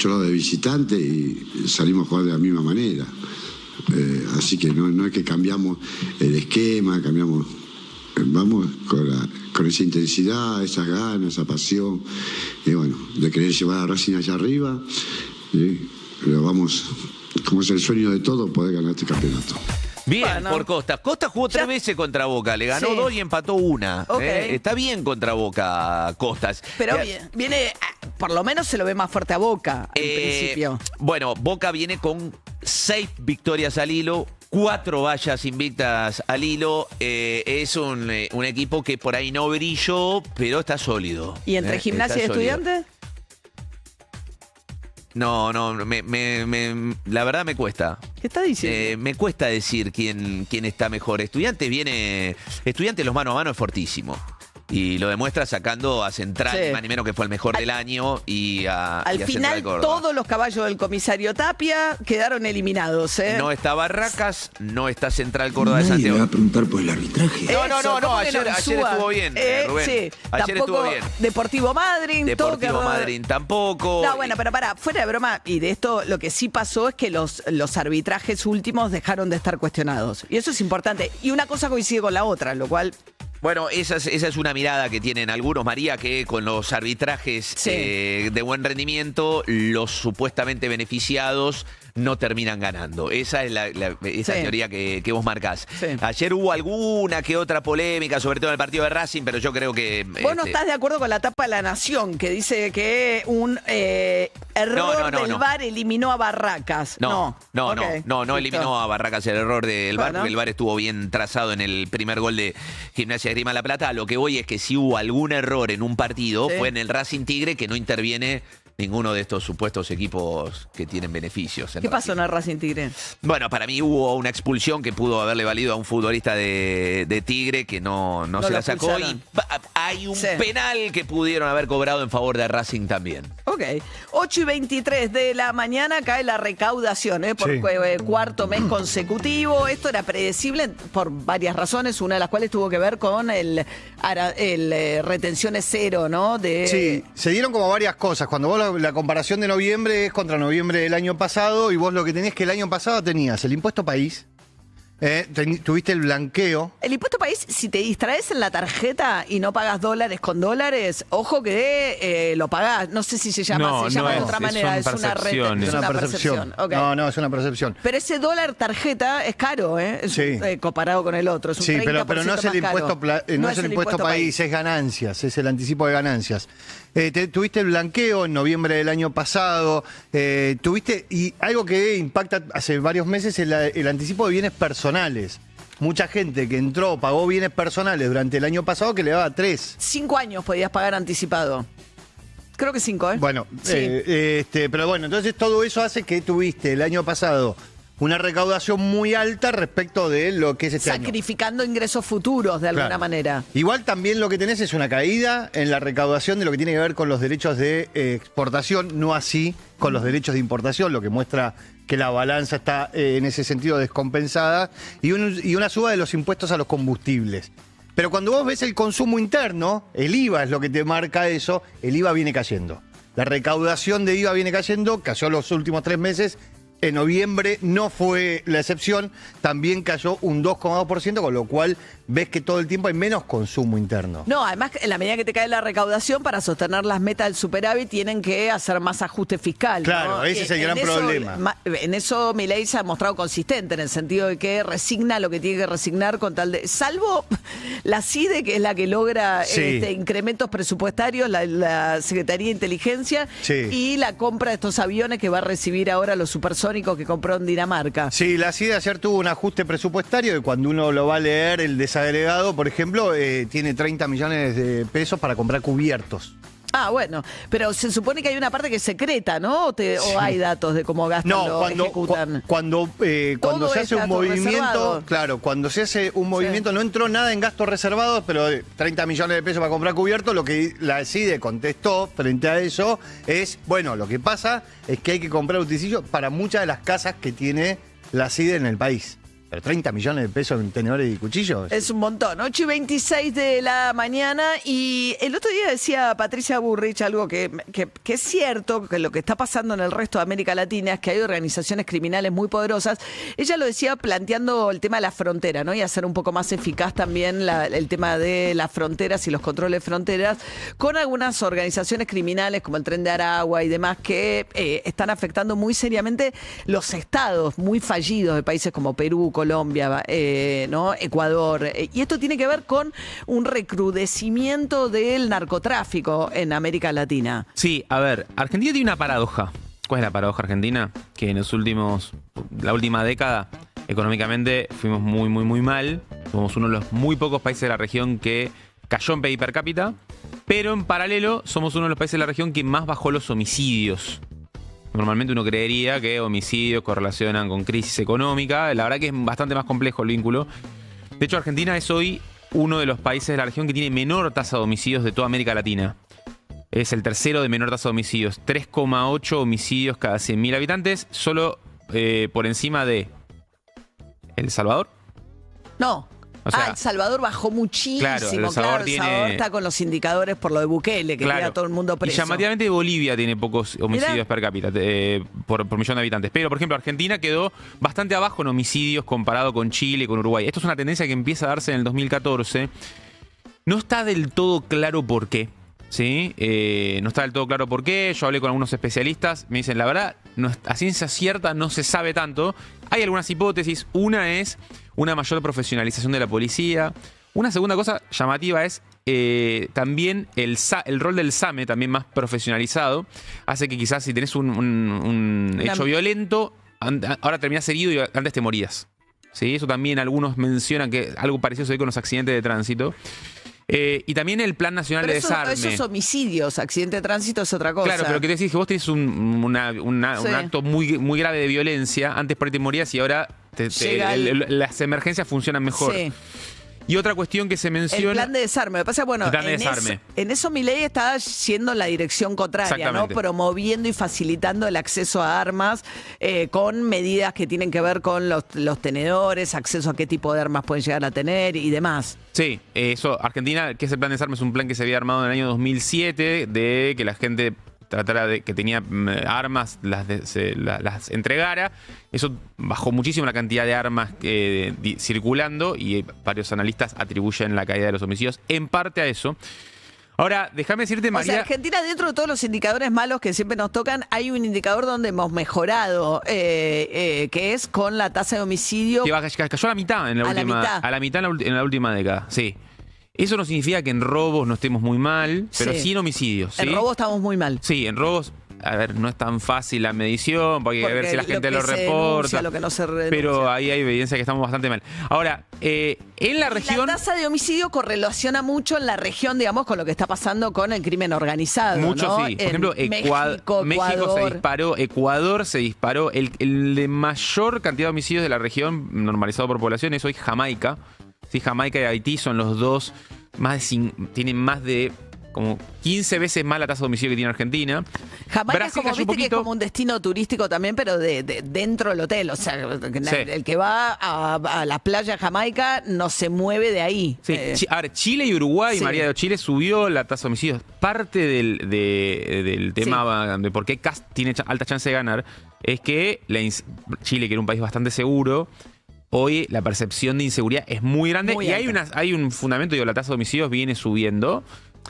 lados de visitante y salimos a jugar de la misma manera. Así que no es que cambiamos el esquema, vamos con esa intensidad, esas ganas, esa pasión, y bueno, de querer llevar a Racing allá arriba, pero vamos, como es el sueño de todo, poder ganar este campeonato. Bien, por Costa. Costa jugó 3 veces contra Boca, le ganó 2 y empató 1. Está bien contra Boca, Costas. Pero viene, por lo menos se lo ve más fuerte a Boca, en principio. Bueno, Boca viene con 6 victorias al hilo, 4 vallas invictas al hilo. Es un equipo que por ahí no brilló, pero está sólido. ¿Y entre Gimnasia y Estudiantes? No, la verdad me cuesta. ¿Qué está diciendo? Me cuesta decir quién está mejor. Estudiantes los mano a mano es fortísimo. Y lo demuestra sacando a Central, más ni menos que fue el mejor del año, y al final Central Córdoba. todos los caballos del comisario Tapia quedaron eliminados. No está Barracas, no está Central Córdoba de Nadie Santiago. le va a preguntar por el arbitraje. No, ayer estuvo bien, Rubén. Sí, ayer estuvo bien. Deportivo Madryn, Deportivo Madryn tampoco. No, bueno, pero fuera de broma, y de esto lo que sí pasó es que los arbitrajes últimos dejaron de estar cuestionados. Y eso es importante. Y una cosa coincide con la otra, lo cual... Bueno, esa es una mirada que tienen algunos, María, que con los arbitrajes de buen rendimiento, los supuestamente beneficiados no terminan ganando. Esa es esa teoría que vos marcás. Sí. Ayer hubo alguna que otra polémica, sobre todo en el partido de Racing, pero yo creo que... Vos no estás de acuerdo con la tapa de La Nación, que dice que un error del VAR eliminó a Barracas. No eliminó a Barracas el error del VAR, porque el VAR estuvo bien trazado en el primer gol de Gimnasia de Grima La Plata. A lo que voy es que si hubo algún error en un partido, fue en el Racing Tigre, que no interviene ninguno de estos supuestos equipos que tienen beneficios. ¿Qué pasó en el Racing Tigre? Bueno, para mí hubo una expulsión que pudo haberle valido a un futbolista de Tigre que no se la sacó. Expulsaron. Y hay un penal que pudieron haber cobrado en favor de Racing también. Ok. 8:23 de la mañana cae la recaudación por cuarto mes consecutivo. Esto era predecible por varias razones, una de las cuales tuvo que ver con el retenciones cero, ¿no? Sí, se dieron como varias cosas. Cuando vos la comparación de noviembre es contra noviembre del año pasado y vos lo que tenías que el año pasado tenías el impuesto país, tuviste el blanqueo. El impuesto país, si te distraes en la tarjeta y no pagas dólares con dólares, ojo que lo pagás. No sé si se llama, se llama de otra manera. Es una percepción. Okay. No, es una percepción. Pero ese dólar tarjeta es caro, comparado con el otro. Es un 30% pero no es el impuesto, no es el impuesto país, es ganancias, es el anticipo de ganancias. Tuviste el blanqueo en noviembre del año pasado, y algo que impacta hace varios meses es el anticipo de bienes personales. Mucha gente que entró, pagó bienes personales durante el año pasado que le daba 3. 5 años podías pagar anticipado. Creo que 5, ¿eh? Bueno, sí. Pero bueno, entonces todo eso hace que tuviste el año pasado una recaudación muy alta respecto de lo que es este año. Sacrificando ingresos futuros de alguna manera. Igual también lo que tenés es una caída en la recaudación de lo que tiene que ver con los derechos de exportación, no así con los derechos de importación, lo que muestra que la balanza está en ese sentido descompensada, y una suba de los impuestos a los combustibles. Pero cuando vos ves el consumo interno, el IVA es lo que te marca eso, el IVA viene cayendo. La recaudación de IVA viene cayendo, cayó los últimos 3 meses. En noviembre no fue la excepción, también cayó un 2,2%, con lo cual ves que todo el tiempo hay menos consumo interno. No, además, en la medida que te cae la recaudación, para sostener las metas del superávit tienen que hacer más ajuste fiscal. Claro, ¿no? ese es el gran problema. En eso Milei se ha mostrado consistente, en el sentido de que resigna lo que tiene que resignar con tal de... Salvo la CIDE, que es la que logra incrementos presupuestarios, la Secretaría de Inteligencia, y la compra de estos aviones que va a recibir ahora los supersónicos que compró en Dinamarca. Sí, la CIDE ayer tuvo un ajuste presupuestario y cuando uno lo va a leer, el desagregado, por ejemplo, tiene 30 millones de pesos para comprar cubiertos. Ah, bueno, pero se supone que hay una parte que es secreta, ¿no? ¿O hay datos de cómo gastan o ejecutan? Cuando se hace un movimiento, reservado. Claro, cuando se hace un movimiento, no entró nada en gastos reservados, pero 30 millones de pesos para comprar cubiertos, lo que la CIDE contestó frente a eso es, bueno, lo que pasa es que hay que comprar utensilios para muchas de las casas que tiene la CIDE en el país. Pero 30 millones de pesos en tenedores y cuchillos. Es un montón. 8:26 de la mañana. Y el otro día decía Patricia Burrich algo que es cierto, que lo que está pasando en el resto de América Latina es que hay organizaciones criminales muy poderosas. Ella lo decía planteando el tema de la frontera, ¿no? Y hacer un poco más eficaz también el tema de las fronteras y los controles de fronteras, con algunas organizaciones criminales como el Tren de Aragua y demás que están afectando muy seriamente los estados muy fallidos de países como Perú, Colombia, ¿no? Ecuador. Y esto tiene que ver con un recrudecimiento del narcotráfico en América Latina. Sí, a ver, Argentina tiene una paradoja. ¿Cuál es la paradoja argentina? Que en la última década, económicamente fuimos muy, muy, muy mal. Somos uno de los muy pocos países de la región que cayó en PIB per cápita, pero en paralelo somos uno de los países de la región que más bajó los homicidios. Normalmente uno creería que homicidios correlacionan con crisis económica. La verdad que es bastante más complejo el vínculo. De hecho, Argentina es hoy uno de los países de la región que tiene menor tasa de homicidios de toda América Latina. Es el tercero de menor tasa de homicidios. 3,8 homicidios cada 100.000 habitantes, solo por encima de El Salvador. No. O sea, El Salvador bajó muchísimo. Claro, El Salvador está con los indicadores por lo de Bukele, que queda todo el mundo preso. Y llamativamente Bolivia tiene pocos homicidios per cápita, por millón de habitantes. Pero, por ejemplo, Argentina quedó bastante abajo en homicidios comparado con Chile, con Uruguay. Esto es una tendencia que empieza a darse en el 2014. No está del todo claro por qué. ¿Sí? No está del todo claro por qué. Yo hablé con algunos especialistas. Me dicen, la verdad, a ciencia cierta no se sabe tanto. Hay algunas hipótesis. Una es una mayor profesionalización de la policía. Una segunda cosa llamativa es también el rol del SAME, también más profesionalizado. Hace que quizás si tenés un hecho violento, ahora terminás herido y antes te morías. ¿Sí? Eso también algunos mencionan que algo parecido se ve con los accidentes de tránsito. Y también el Plan Nacional Pero de Desarme. esos homicidios, accidente de tránsito es otra cosa. Claro, pero que te decís que vos tenés un acto muy, muy grave de violencia, antes por ahí te morías y ahora las emergencias funcionan mejor. Sí. Y otra cuestión que se menciona... El plan de desarme. Lo que pasa es, bueno, el plan de desarme. En eso Milei está yendo en la dirección contraria, ¿no? Promoviendo y facilitando el acceso a armas con medidas que tienen que ver con los tenedores, acceso a qué tipo de armas pueden llegar a tener y demás. Sí, eso, Argentina, que es el plan de desarme, es un plan que se había armado en el año 2007, de que la gente tratara de que tenía armas, las entregara. Eso bajó muchísimo la cantidad de armas circulando y varios analistas atribuyen la caída de los homicidios en parte a eso. Ahora, déjame decirte, María... O sea, Argentina, dentro de todos los indicadores malos que siempre nos tocan, hay un indicador donde hemos mejorado, que es con la tasa de homicidio... Que cayó a la mitad en la última década, sí. Eso no significa que en robos no estemos muy mal, pero sí en homicidios. ¿sí? En robos estamos muy mal. Sí, en robos, a ver, no es tan fácil la medición, porque hay que ver si la gente lo reporta. Lo que no se denuncia. Pero ahí hay evidencia que estamos bastante mal. Ahora, en la región... La tasa de homicidio correlaciona mucho en la región, digamos, con lo que está pasando con el crimen organizado. Mucho, ¿no? sí. Por ejemplo, México se disparó, Ecuador se disparó. El de mayor cantidad de homicidios de la región, normalizado por población, es hoy Jamaica. Sí, Jamaica y Haití son los dos tienen más de como 15 veces más la tasa de homicidio que tiene Argentina. Jamaica Brasil como viste que es como un destino turístico también, pero dentro del hotel. O sea, el que va a la playa de Jamaica no se mueve de ahí. Sí. A ver, Chile y Uruguay, María de Chile subió la tasa de homicidios. Parte del tema de por qué Kast tiene alta chance de ganar es que Chile, que era un país bastante seguro, hoy la percepción de inseguridad es muy grande y hay un fundamento, digo, la tasa de homicidios viene subiendo.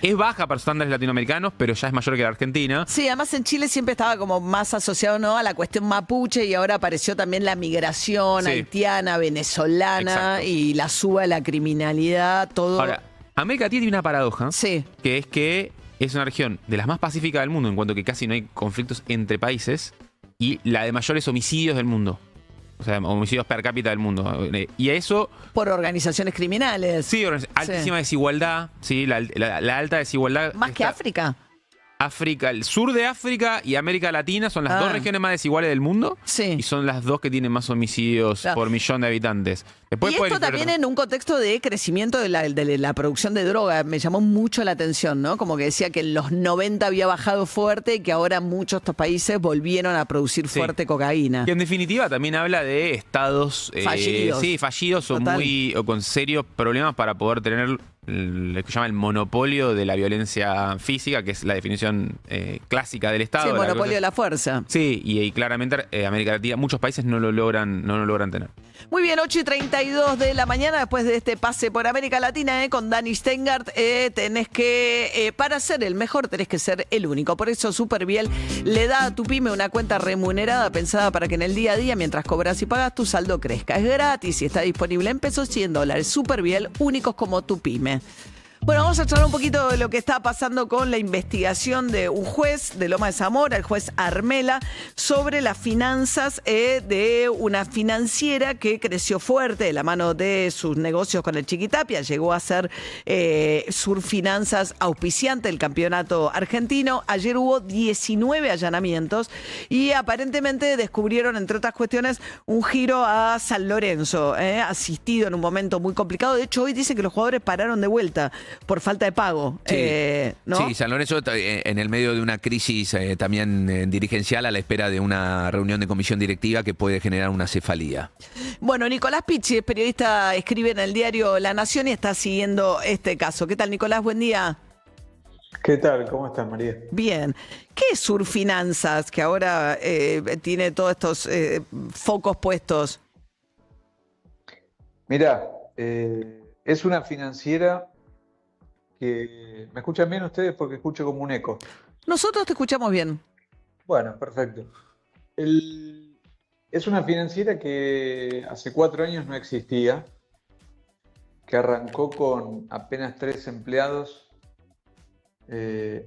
Es baja para estándares latinoamericanos, pero ya es mayor que la Argentina. Sí, además en Chile siempre estaba como más asociado, ¿no?, a la cuestión mapuche y ahora apareció también la migración haitiana, venezolana. Exacto. Y la suba de la criminalidad, todo. Ahora, América Latina tiene una paradoja, que es que es una región de las más pacíficas del mundo en cuanto que casi no hay conflictos entre países y la de mayores homicidios del mundo. O sea, homicidios per cápita del mundo. Y a eso... Por organizaciones criminales. Sí, altísima desigualdad. Sí, la alta desigualdad. Más que África. África, el sur de África y América Latina son las dos regiones más desiguales del mundo. Sí. Y son las dos que tienen más homicidios por millón de habitantes. Después y esto también en un contexto de crecimiento de la producción de droga. Me llamó mucho la atención, ¿no? Como que decía que en los 90 había bajado fuerte y que ahora muchos de estos países volvieron a producir fuerte cocaína. Y en definitiva también habla de estados fallidos. Fallidos o con serios problemas para poder tener lo que se llama el monopolio de la violencia física, que es la definición clásica del Estado. Sí, el monopolio de la fuerza. Sí, y claramente América Latina, muchos países no lo logran tener. Muy bien, 8:32 de la mañana, después de este pase por América Latina con Dani Steingart, tenés que, para ser el mejor, tenés que ser el único. Por eso Superviel le da a tu pyme una cuenta remunerada pensada para que en el día a día, mientras cobras y pagas, tu saldo crezca. Es gratis y está disponible en pesos, $100. Superviel, únicos como tu pyme. Bueno, vamos a charlar un poquito de lo que está pasando con la investigación de un juez de Loma de Zamora, el juez Armela, sobre las finanzas de una financiera que creció fuerte de la mano de sus negocios con el Chiquitapia. Llegó a ser Surfinanzas auspiciante del campeonato argentino. Ayer hubo 19 allanamientos y aparentemente descubrieron, entre otras cuestiones, un giro a San Lorenzo, asistido en un momento muy complicado. De hecho, hoy dice que los jugadores pararon de vuelta por falta de pago. ¿No? Sí, San Lorenzo en el medio de una crisis también dirigencial, a la espera de una reunión de comisión directiva que puede generar una cefalía. Bueno, Nicolás Picci es periodista, escribe en el diario La Nación y está siguiendo este caso. ¿Qué tal, Nicolás? Buen día. ¿Qué tal? ¿Cómo estás, María? Bien. ¿Qué es Surfinanzas, que ahora tiene todos estos focos puestos? Mirá, es una financiera que... ¿Me escuchan bien ustedes? Porque escucho como un eco. Nosotros te escuchamos bien. Bueno, perfecto. Es una financiera que hace 4 años no existía, que arrancó con apenas 3 empleados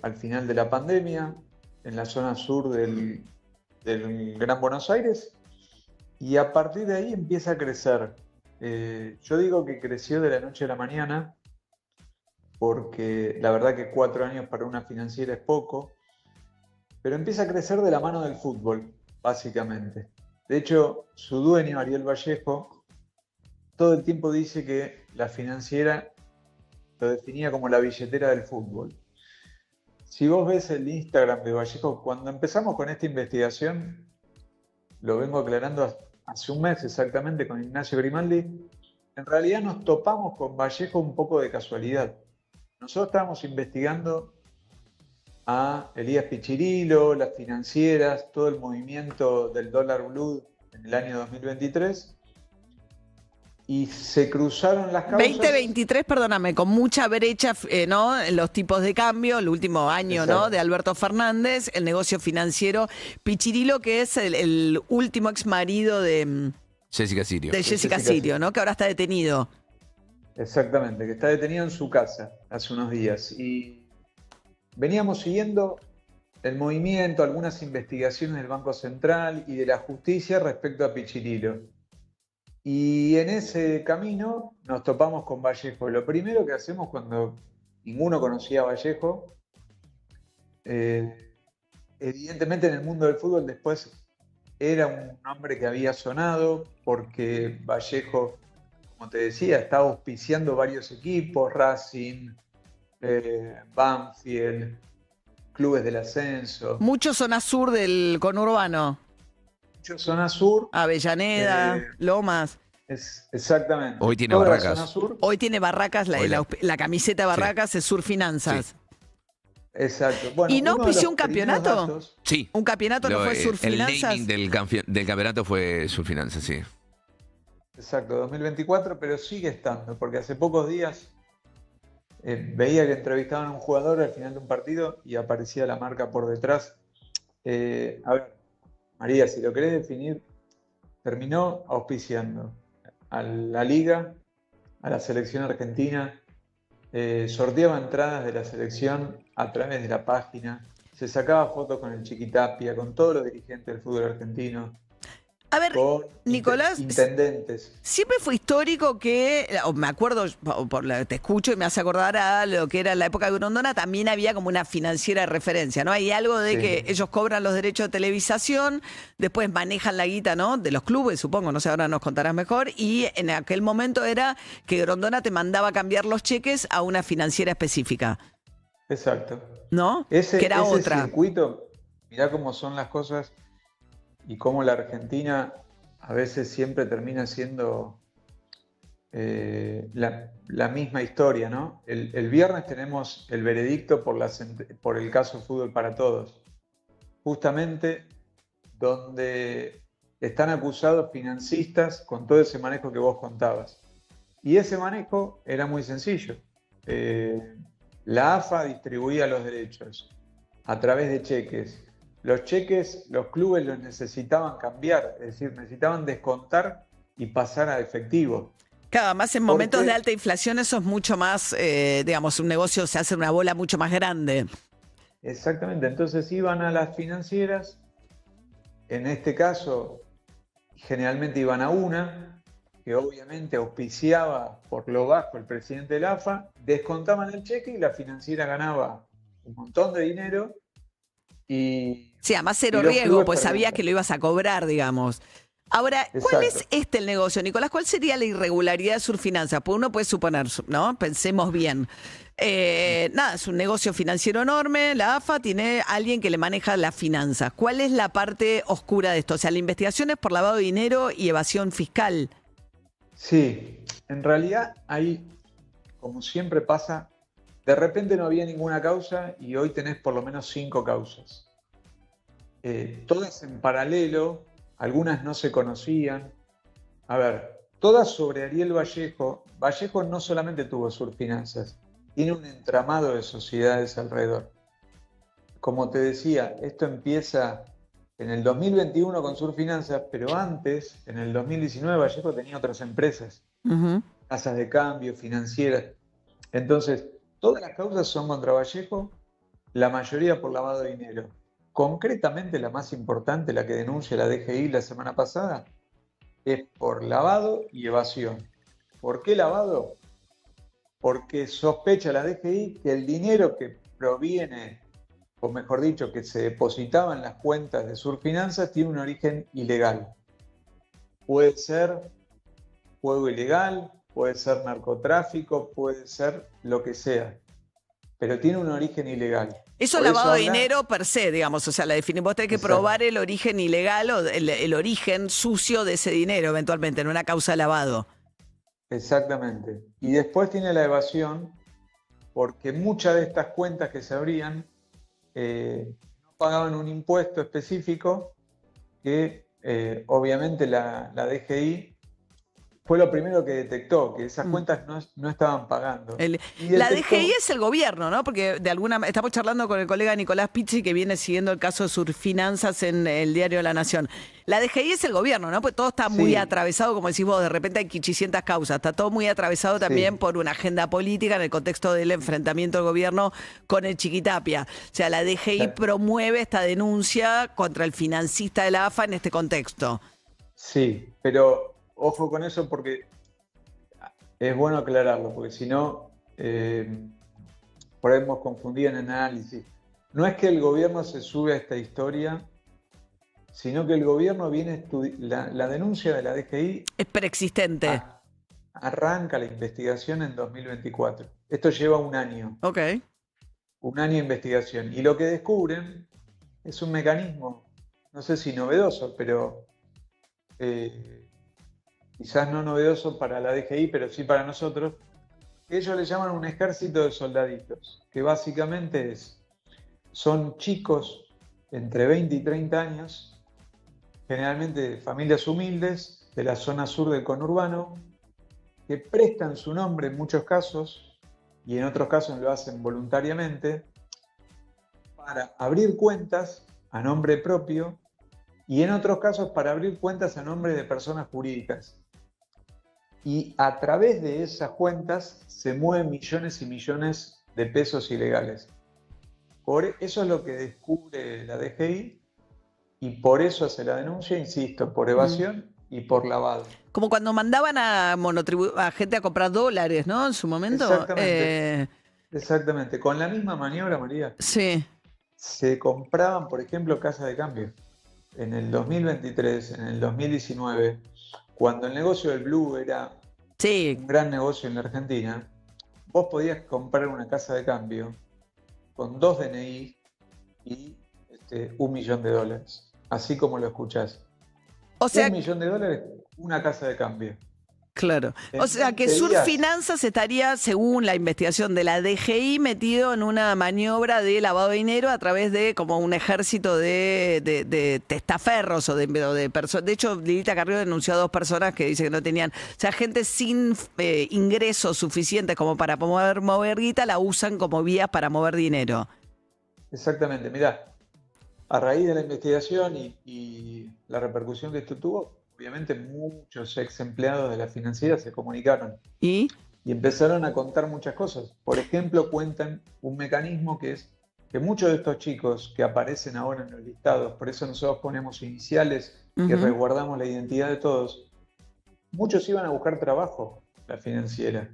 al final de la pandemia, en la zona sur del Gran Buenos Aires, y a partir de ahí empieza a crecer. Yo digo que creció de la noche a la mañana, porque la verdad que 4 años para una financiera es poco, pero empieza a crecer de la mano del fútbol, básicamente. De hecho, su dueño, Ariel Vallejo, todo el tiempo dice que la financiera lo definía como la billetera del fútbol. Si vos ves el Instagram de Vallejo, cuando empezamos con esta investigación, lo vengo aclarando hace un mes exactamente con Ignacio Grimaldi, en realidad nos topamos con Vallejo un poco de casualidad. Nosotros estábamos investigando a Elías Pichirilo, las financieras, todo el movimiento del dólar blue en el año 2023, y se cruzaron las causas. 2023, perdóname, con mucha brecha, ¿no? En los tipos de cambio, el último año, Exacto. ¿no? De Alberto Fernández, el negocio financiero Pichirilo, que es el último ex marido de Jessica Sirio. Jessica Sirio, ¿no? Que ahora está detenido. Exactamente, que está detenido en su casa hace unos días. Y veníamos siguiendo el movimiento, algunas investigaciones del Banco Central y de la justicia respecto a Pichirilo. Y en ese camino nos topamos con Vallejo. Lo primero que hacemos cuando ninguno conocía a Vallejo, evidentemente en el mundo del fútbol después era un nombre que había sonado porque Vallejo, como te decía, estaba auspiciando varios equipos, Racing, Banfield, clubes del ascenso. Mucho zona sur del conurbano. Mucho zona sur. Avellaneda, Lomas. Exactamente. Hoy tiene Toda la Barracas. zona sur. Hoy tiene Barracas, Hoy la camiseta de Barracas es Sur Finanzas. Exacto. Bueno, ¿Y no uno de auspició los un campeonato? primeros datos- Sí. ¿Un campeonato no fue Sur El Finanzas? naming del campeonato fue Surfinanzas, sí. Exacto, 2024, pero sigue estando, porque hace pocos días veía que entrevistaban a un jugador al final de un partido y aparecía la marca por detrás. A ver, María, si lo querés definir, terminó auspiciando a la Liga, a la selección argentina, sorteaba entradas de la selección a través de la página, se sacaba fotos con el Chiquitapia, con todos los dirigentes del fútbol argentino. A ver, Con Nicolás, intendentes. siempre fue histórico que, o me acuerdo, te escucho y me hace acordar a lo que era la época de Grondona, también había como una financiera de referencia, ¿no? Hay algo de Sí. que ellos cobran los derechos de televisación, después manejan la guita, ¿no? De los clubes, supongo, no sé, ahora nos contarás mejor, y en aquel momento era que Grondona te mandaba cambiar los cheques a una financiera específica, Exacto. ¿no? que era ese otra. circuito, mirá cómo son las cosas y cómo la Argentina a veces siempre termina siendo la misma historia, ¿no? El viernes tenemos el veredicto por el caso Fútbol para Todos, justamente donde están acusados financistas con todo ese manejo que vos contabas. Y ese manejo era muy sencillo. La AFA distribuía los derechos a través de cheques. Los cheques, los clubes los necesitaban cambiar, es decir, necesitaban descontar y pasar a efectivo. Claro, más en momentos de alta inflación eso es mucho más, digamos, un negocio se hace una bola mucho más grande. Exactamente, entonces iban a las financieras, en este caso generalmente iban a una, que obviamente auspiciaba por lo bajo el presidente del AFA, descontaban el cheque y la financiera ganaba un montón de dinero y... Sí, además cero y los riesgo, clubes pues sabía perdían. que lo ibas a cobrar, digamos. Ahora, ¿cuál Exacto. es el negocio, Nicolás? ¿Cuál sería la irregularidad de Surfinanzas? Pues uno puede suponer, ¿no? Pensemos bien. Nada, es un negocio financiero enorme, la AFA tiene alguien que le maneja las finanzas. ¿Cuál es la parte oscura de esto? O sea, la investigación es por lavado de dinero y evasión fiscal. Sí, en realidad ahí, como siempre pasa, de repente no había ninguna causa y hoy tenés por lo menos 5 causas. Todas en paralelo, algunas no se conocían. A ver, todas sobre Ariel Vallejo. Vallejo no solamente tuvo Surfinanzas, tiene un entramado de sociedades alrededor. Como te decía, esto empieza en el 2021 con Surfinanzas, pero antes, en el 2019, Vallejo tenía otras empresas, casas de cambio, financieras. Entonces, todas las causas son contra Vallejo, la mayoría por lavado de dinero. Concretamente, la más importante, la que denuncia la DGI la semana pasada, es por lavado y evasión. ¿Por qué lavado? porque sospecha la DGI que el dinero que proviene, o mejor dicho, que se depositaba en las cuentas de Surfinanzas tiene un origen ilegal. Puede ser juego ilegal, puede ser narcotráfico, puede ser lo que sea, pero tiene un origen ilegal. Eso es lavado de dinero per se, digamos, o sea, vos tenés que probar el origen ilegal o el origen sucio de ese dinero eventualmente, en una causa de lavado. Exactamente. Y después tiene la evasión, porque muchas de estas cuentas que se abrían no pagaban un impuesto específico que obviamente la DGI fue lo primero que detectó, que esas cuentas no estaban pagando. La DGI es el gobierno, ¿no? Porque estamos charlando con el colega Nicolás Pizzi, que viene siguiendo el caso de Surfinanzas en el diario La Nación. La DGI es el gobierno, ¿no? Pues todo está muy atravesado, como decís vos, de repente hay 800 causas. Está todo muy atravesado también por una agenda política en el contexto del enfrentamiento del gobierno con el Chiquitapia. O sea, la DGI promueve esta denuncia contra el financista de la AFA en este contexto. Sí, pero ojo con eso porque es bueno aclararlo, porque si no, por ahí hemos confundido en el análisis. No es que el gobierno se sube a esta historia, sino que el gobierno viene la denuncia de la DGI es preexistente. Arranca la investigación en 2024. Esto lleva un año. Ok. Un año de investigación. Y lo que descubren es un mecanismo, no sé si novedoso, pero quizás no novedoso para la DGI, pero sí para nosotros. Ellos le llaman un ejército de soldaditos, que básicamente son chicos entre 20 y 30 años, generalmente de familias humildes, de la zona sur del conurbano, que prestan su nombre en muchos casos, y en otros casos lo hacen voluntariamente, para abrir cuentas a nombre propio, y en otros casos para abrir cuentas a nombre de personas jurídicas. Y a través de esas cuentas se mueven millones y millones de pesos ilegales. Eso es lo que descubre la DGI, y por eso hace la denuncia, insisto, por evasión y por lavado. Como cuando mandaban a gente a comprar dólares, ¿no? En su momento. Exactamente. Exactamente. Con la misma maniobra, María. Sí. Se compraban, por ejemplo, casas de cambio. En el 2023, en el 2019, cuando el negocio del blue era un gran negocio en la Argentina, vos podías comprar una casa de cambio con 2 DNI y $1 millón. Así como lo escuchás. O sea, $1 millón, una casa de cambio. Claro. O sea que Surfinanzas estaría, según la investigación de la DGI, metido en una maniobra de lavado de dinero a través de como un ejército de testaferros o de personas. De hecho, Lilita Carrió denunció a 2 personas que dice que no tenían, o sea, gente sin ingresos suficientes como para poder mover guita, la usan como vías para mover dinero. Exactamente. Mirá, a raíz de la investigación y la repercusión que esto tuvo, obviamente muchos ex empleados de la financiera se comunicaron y empezaron a contar muchas cosas. Por ejemplo, cuentan un mecanismo que es que muchos de estos chicos que aparecen ahora en los listados, por eso nosotros ponemos iniciales que resguardamos la identidad de todos, muchos iban a buscar trabajo, la financiera.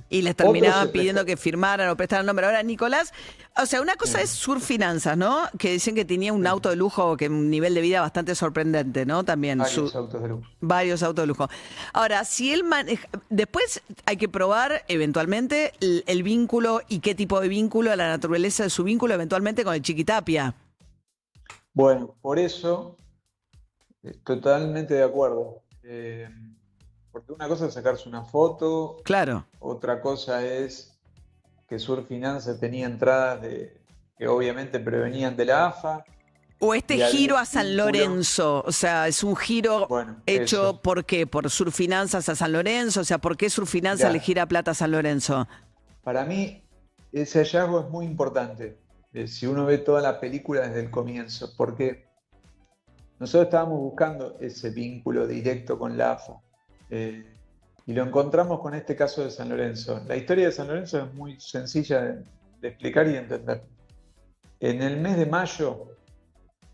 Y les terminaban pidiendo que firmaran o prestaran nombre. Ahora, Nicolás, o sea, una cosa es Surfinanzas, ¿no? Que dicen que tenía un auto de lujo, que un nivel de vida bastante sorprendente, ¿no? También. Varios autos de lujo. Varios autos de lujo. Ahora, si él maneja... Después hay que probar, eventualmente, el vínculo y qué tipo de vínculo, la naturaleza de su vínculo, eventualmente, con el Chiquitapia. Bueno, por eso, totalmente de acuerdo. Porque una cosa es sacarse una foto. Claro. Otra cosa es que Surfinanzas tenía entradas que obviamente prevenían de la AFA. O giro a San Lorenzo. O sea, es un giro hecho, eso. ¿Por qué? ¿Por Surfinanzas a San Lorenzo? O sea, ¿por qué Surfinanzas le gira plata a San Lorenzo? Para mí, ese hallazgo es muy importante. Si uno ve toda la película desde el comienzo. Porque nosotros estábamos buscando ese vínculo directo con la AFA. Y lo encontramos con este caso de San Lorenzo. La historia de San Lorenzo es muy sencilla de explicar y de entender. En el mes de mayo,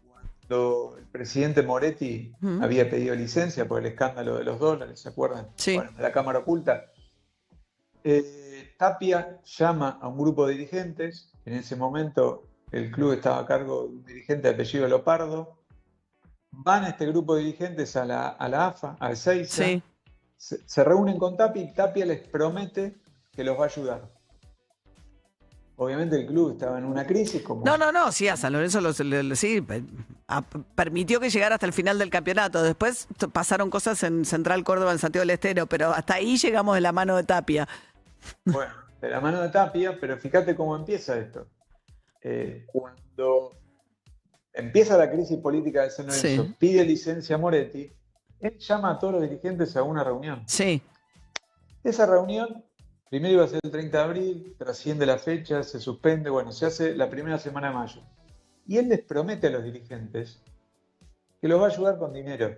cuando el presidente Moretti había pedido licencia por el escándalo de los dólares, ¿se acuerdan? Sí. Bueno, de la Cámara Oculta. Tapia llama a un grupo de dirigentes. En ese momento el club estaba a cargo de un dirigente de apellido Lopardo. Van a este grupo de dirigentes a la AFA, al Seiza. Sí. Se reúnen con Tapia y Tapia les promete que los va a ayudar. Obviamente el club estaba en una crisis. No, sí, a San Lorenzo permitió que llegara hasta el final del campeonato. Después pasaron cosas en Central Córdoba, en Santiago del Estero, pero hasta ahí llegamos de la mano de Tapia. Bueno, de la mano de Tapia, pero fíjate cómo empieza esto. Cuando empieza la crisis política de San Lorenzo, pide licencia a Moretti, él llama a todos los dirigentes a una reunión. Sí. Esa reunión, primero iba a ser el 30 de abril, trasciende la fecha, se suspende, se hace la primera semana de mayo. Y él les promete a los dirigentes que los va a ayudar con dinero.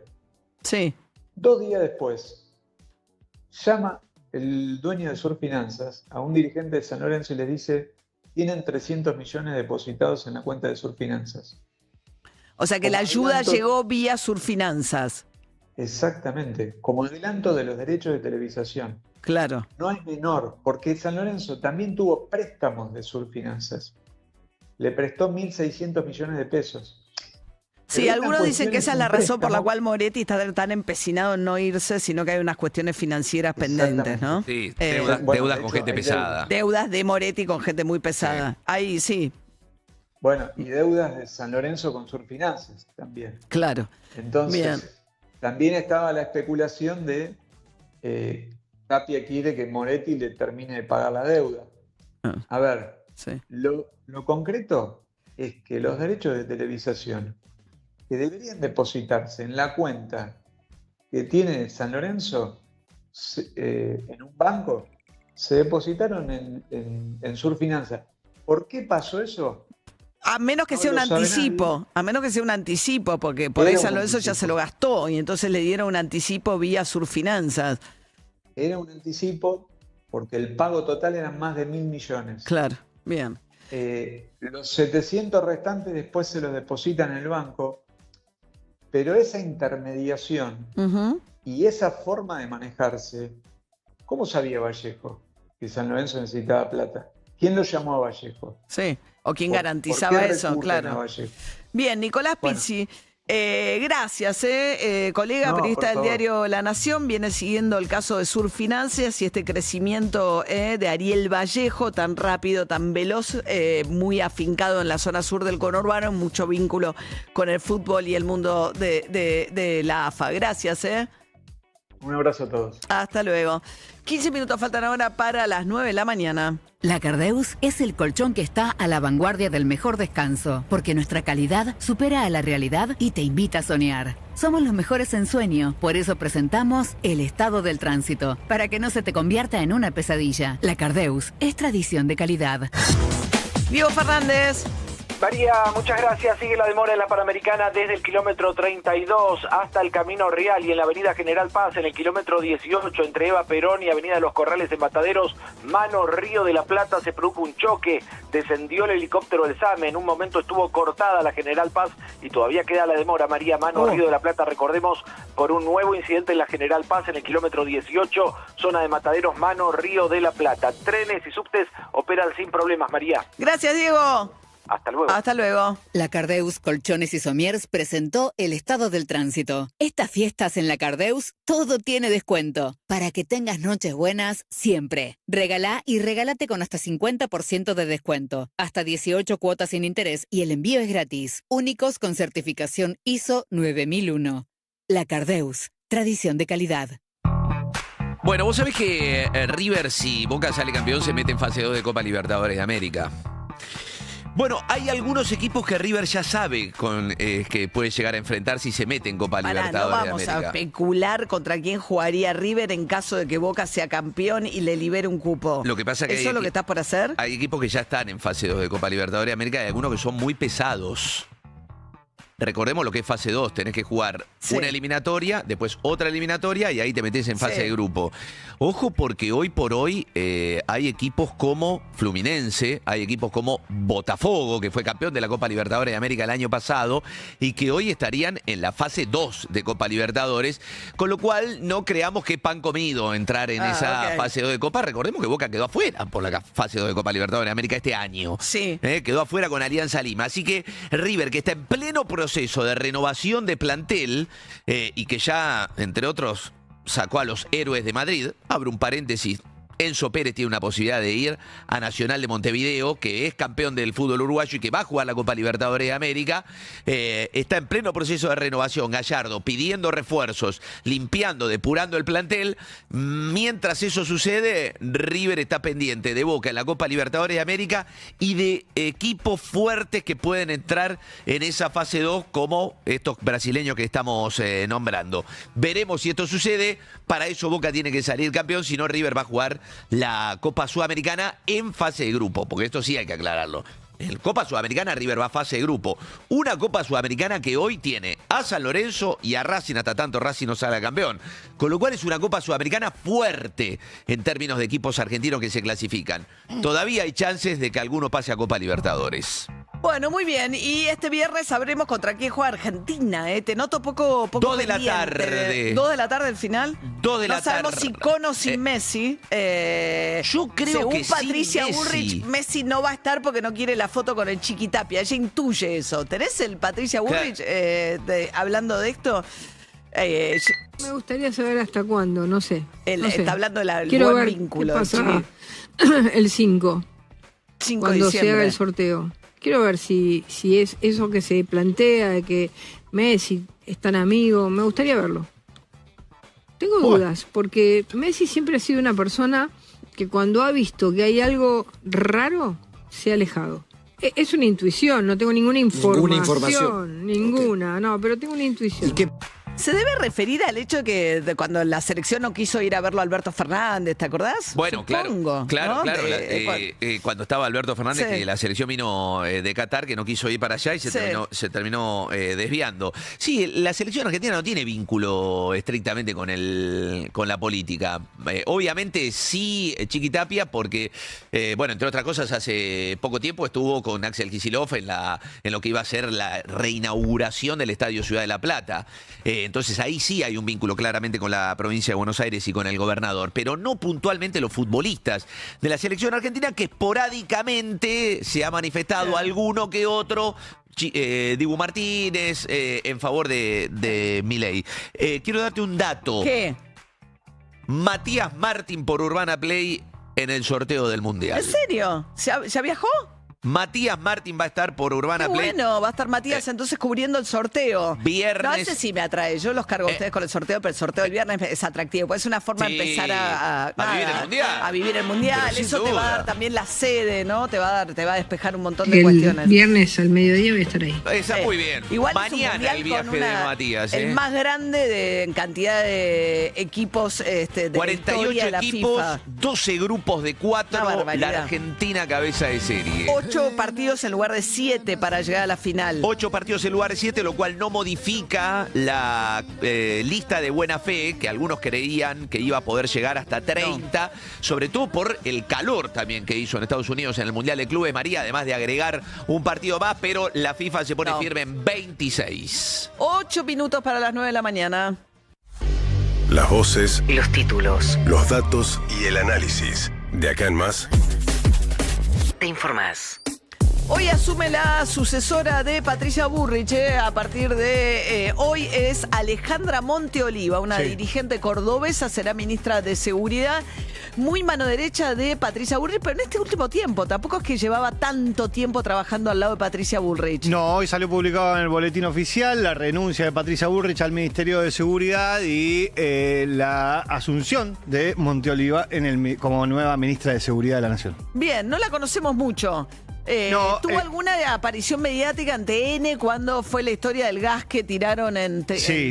Sí. 2 días después, llama el dueño de Sur Finanzas a un dirigente de San Lorenzo y les dice: tienen 300 millones depositados en la cuenta de Sur Finanzas. O sea que la ayuda llegó vía Sur Finanzas. Exactamente, como adelanto de los derechos de televisación. Claro. No es menor, porque San Lorenzo también tuvo préstamos de Sur Finanzas. Le prestó 1.600 millones de pesos. Sí, algunos dicen que esa es la razón por la cual Moretti está tan empecinado en no irse, sino que hay unas cuestiones financieras pendentes, ¿no? Sí, deudas con gente pesada. Deudas de Moretti con gente muy pesada. Sí. Ahí sí. Bueno, y deudas de San Lorenzo con Sur Finanzas también. Claro. Entonces, bien. También estaba la especulación de Tapia quiere que Moretti le termine de pagar la deuda. A ver, lo concreto es que los derechos de televisación que deberían depositarse en la cuenta que tiene San Lorenzo en un banco, se depositaron en Sur Finanzas. ¿Por qué pasó eso? A menos que sea un anticipo, porque por ahí San Lorenzo ya se lo gastó y entonces le dieron un anticipo vía Sur Finanzas. Era un anticipo porque el pago total eran más de 1.000 millones. Claro, bien. Los 700 restantes después se los depositan en el banco, pero esa intermediación y esa forma de manejarse, ¿cómo sabía Vallejo que San Lorenzo necesitaba plata? ¿Quién lo llamó a Vallejo? Sí, o quién garantizaba eso, claro. Bien, Nicolás Pizzi, gracias, colega, periodista del diario La Nación, viene siguiendo el caso de Sur Finanzas y este crecimiento de Ariel Vallejo, tan rápido, tan veloz, muy afincado en la zona sur del conurbano, mucho vínculo con el fútbol y el mundo de la AFA. Gracias, Un abrazo a todos. Hasta luego. 15 minutos faltan ahora para las 9 de la mañana. La Cardeus es el colchón que está a la vanguardia del mejor descanso, porque nuestra calidad supera a la realidad y te invita a soñar. Somos los mejores en sueño, por eso presentamos el estado del tránsito, para que no se te convierta en una pesadilla. La Cardeus es tradición de calidad. Diego Fernández. María, muchas gracias. Sigue la demora en la Panamericana desde el kilómetro 32 hasta el Camino Real y en la avenida General Paz en el kilómetro 18 entre Eva Perón y avenida Los Corrales en Mataderos, mano Río de la Plata, se produjo un choque, descendió el helicóptero del SAME, en un momento estuvo cortada la General Paz y todavía queda la demora, María, mano Río de la Plata, recordemos, por un nuevo incidente en la General Paz en el kilómetro 18, zona de Mataderos, mano Río de la Plata. Trenes y subtes operan sin problemas, María. Gracias, Diego. Hasta luego. Hasta luego. La Cardeus Colchones y Somiers presentó el estado del tránsito. Estas fiestas en la Cardeus, todo tiene descuento. Para que tengas noches buenas siempre. Regalá y regálate con hasta 50% de descuento. Hasta 18 cuotas sin interés y el envío es gratis. Únicos con certificación ISO 9001. La Cardeus, tradición de calidad. Bueno, vos sabés que River, si Boca sale campeón, se mete en fase 2 de Copa Libertadores de América. Bueno, hay algunos equipos que River ya sabe que puede llegar a enfrentar si se mete en Copa Libertadores de América. No vamos a especular contra quién jugaría River en caso de que Boca sea campeón y le libere un cupo. Lo que pasa que ¿eso es lo que estás por hacer? Hay equipos que ya están en fase 2 de Copa Libertadores de América y algunos que son muy pesados. recordemos lo que es fase 2, tenés que jugar una eliminatoria, después otra eliminatoria y ahí te metés en fase de grupo. Ojo porque hoy por hoy hay equipos como Fluminense, hay equipos como Botafogo, que fue campeón de la Copa Libertadores de América el año pasado y que hoy estarían en la fase 2 de Copa Libertadores, con lo cual no creamos que es pan comido entrar en esa fase 2 de Copa. Recordemos que Boca quedó afuera por la fase 2 de Copa Libertadores de América este año. Quedó afuera con Alianza Lima. Así que River, que está en pleno proceso de renovación de plantel y que ya, entre otros, sacó a los héroes de Madrid, abro un paréntesis, Enzo Pérez tiene una posibilidad de ir a Nacional de Montevideo, que es campeón del fútbol uruguayo y que va a jugar la Copa Libertadores de América. Está en pleno proceso de renovación. Gallardo pidiendo refuerzos, limpiando, depurando el plantel. Mientras eso sucede, River está pendiente de Boca en la Copa Libertadores de América y de equipos fuertes que pueden entrar en esa fase 2, como estos brasileños que estamos nombrando. Veremos si esto sucede. Para eso Boca tiene que salir campeón, si no River va a jugar la Copa Sudamericana en fase de grupo, porque esto sí hay que aclararlo. En Copa Sudamericana River va a fase de grupo. Una Copa Sudamericana que hoy tiene a San Lorenzo y a Racing, hasta tanto Racing no salga campeón. Con lo cual es una Copa Sudamericana fuerte en términos de equipos argentinos que se clasifican. Todavía hay chances de que alguno pase a Copa Libertadores. Bueno, muy bien. Y este viernes sabremos contra quién juega Argentina. Te noto poco 2 de la tarde. 2 de la tarde el final. 2 de la tarde. No sabemos si con o sin Messi. Yo creo que según Patricia sin Bullrich, Messi no va a estar porque no quiere la foto con el Chiquitapia. Ella intuye eso. ¿Tenés el Patricia Bullrich hablando de esto? Me gustaría saber hasta cuándo, no sé. Está hablando del Quiero buen ver vínculo. Qué pasa el 5. Cuando se haga el sorteo. Quiero ver si es eso que se plantea, de que Messi es tan amigo. Me gustaría verlo. Tengo dudas, porque Messi siempre ha sido una persona que cuando ha visto que hay algo raro, se ha alejado. Es una intuición, no tengo ninguna información. Ninguna, no, pero tengo una intuición. ¿Se debe referir al hecho que cuando la selección no quiso ir a verlo a Alberto Fernández, ¿te acordás? Bueno, Supongo, claro. ¿no? Cuando estaba Alberto Fernández, que la selección vino de Qatar, que no quiso ir para allá y se terminó desviando. Sí, la selección argentina no tiene vínculo estrictamente con la política. Obviamente sí, Chiquitapia, porque, entre otras cosas, hace poco tiempo estuvo con Axel Kicillof en lo que iba a ser la reinauguración del Estadio Ciudad de la Plata. Entonces ahí sí hay un vínculo claramente con la provincia de Buenos Aires y con el gobernador, pero no puntualmente los futbolistas de la selección argentina, que esporádicamente se ha manifestado alguno que otro, Dibu Martínez, en favor de Milei. Quiero darte un dato. ¿Qué? Matías Martín por Urbana Play en el sorteo del Mundial. ¿En serio? ¿Ya viajó? Matías Martín va a estar por Urbana Play. Bueno, va a estar Matías entonces cubriendo el sorteo. Viernes. No, ese sí me atrae. Yo los cargo a ustedes con el sorteo, pero el sorteo del viernes es atractivo. Pues es una forma de empezar a vivir el Mundial. A vivir el Mundial. Pero eso te va a dar también la sede, ¿no? Te va a despejar un montón de el cuestiones. Viernes al mediodía voy a estar ahí. Está muy bien. Igual mañana el viaje de Matías. El más grande en cantidad de equipos de 48 de la equipos, FIFA. 12 grupos de 4. La Argentina cabeza de serie. 8 partidos en lugar de 7 para llegar a la final. 8 partidos en lugar de 7, lo cual no modifica la lista de buena fe, que algunos creían que iba a poder llegar hasta 30, sobre todo por el calor también que hizo en Estados Unidos en el Mundial de Clubes, María, además de agregar un partido más, pero la FIFA se pone firme en 26. 8 minutos para las 9 de la mañana. Las voces, los títulos, los datos y el análisis. De acá en más, te informás. Hoy asume la sucesora de Patricia Bullrich. A partir de hoy es Alejandra Monteoliva, una dirigente cordobesa, será ministra de Seguridad. Muy mano derecha de Patricia Bullrich, pero en este último tiempo. Tampoco es que llevaba tanto tiempo trabajando al lado de Patricia Bullrich. No, hoy salió publicado en el boletín oficial la renuncia de Patricia Bullrich al Ministerio de Seguridad y la asunción de Monteoliva como nueva ministra de Seguridad de la Nación. Bien, no la conocemos mucho. ¿Tuvo alguna aparición mediática en TN cuando fue la historia del gas que tiraron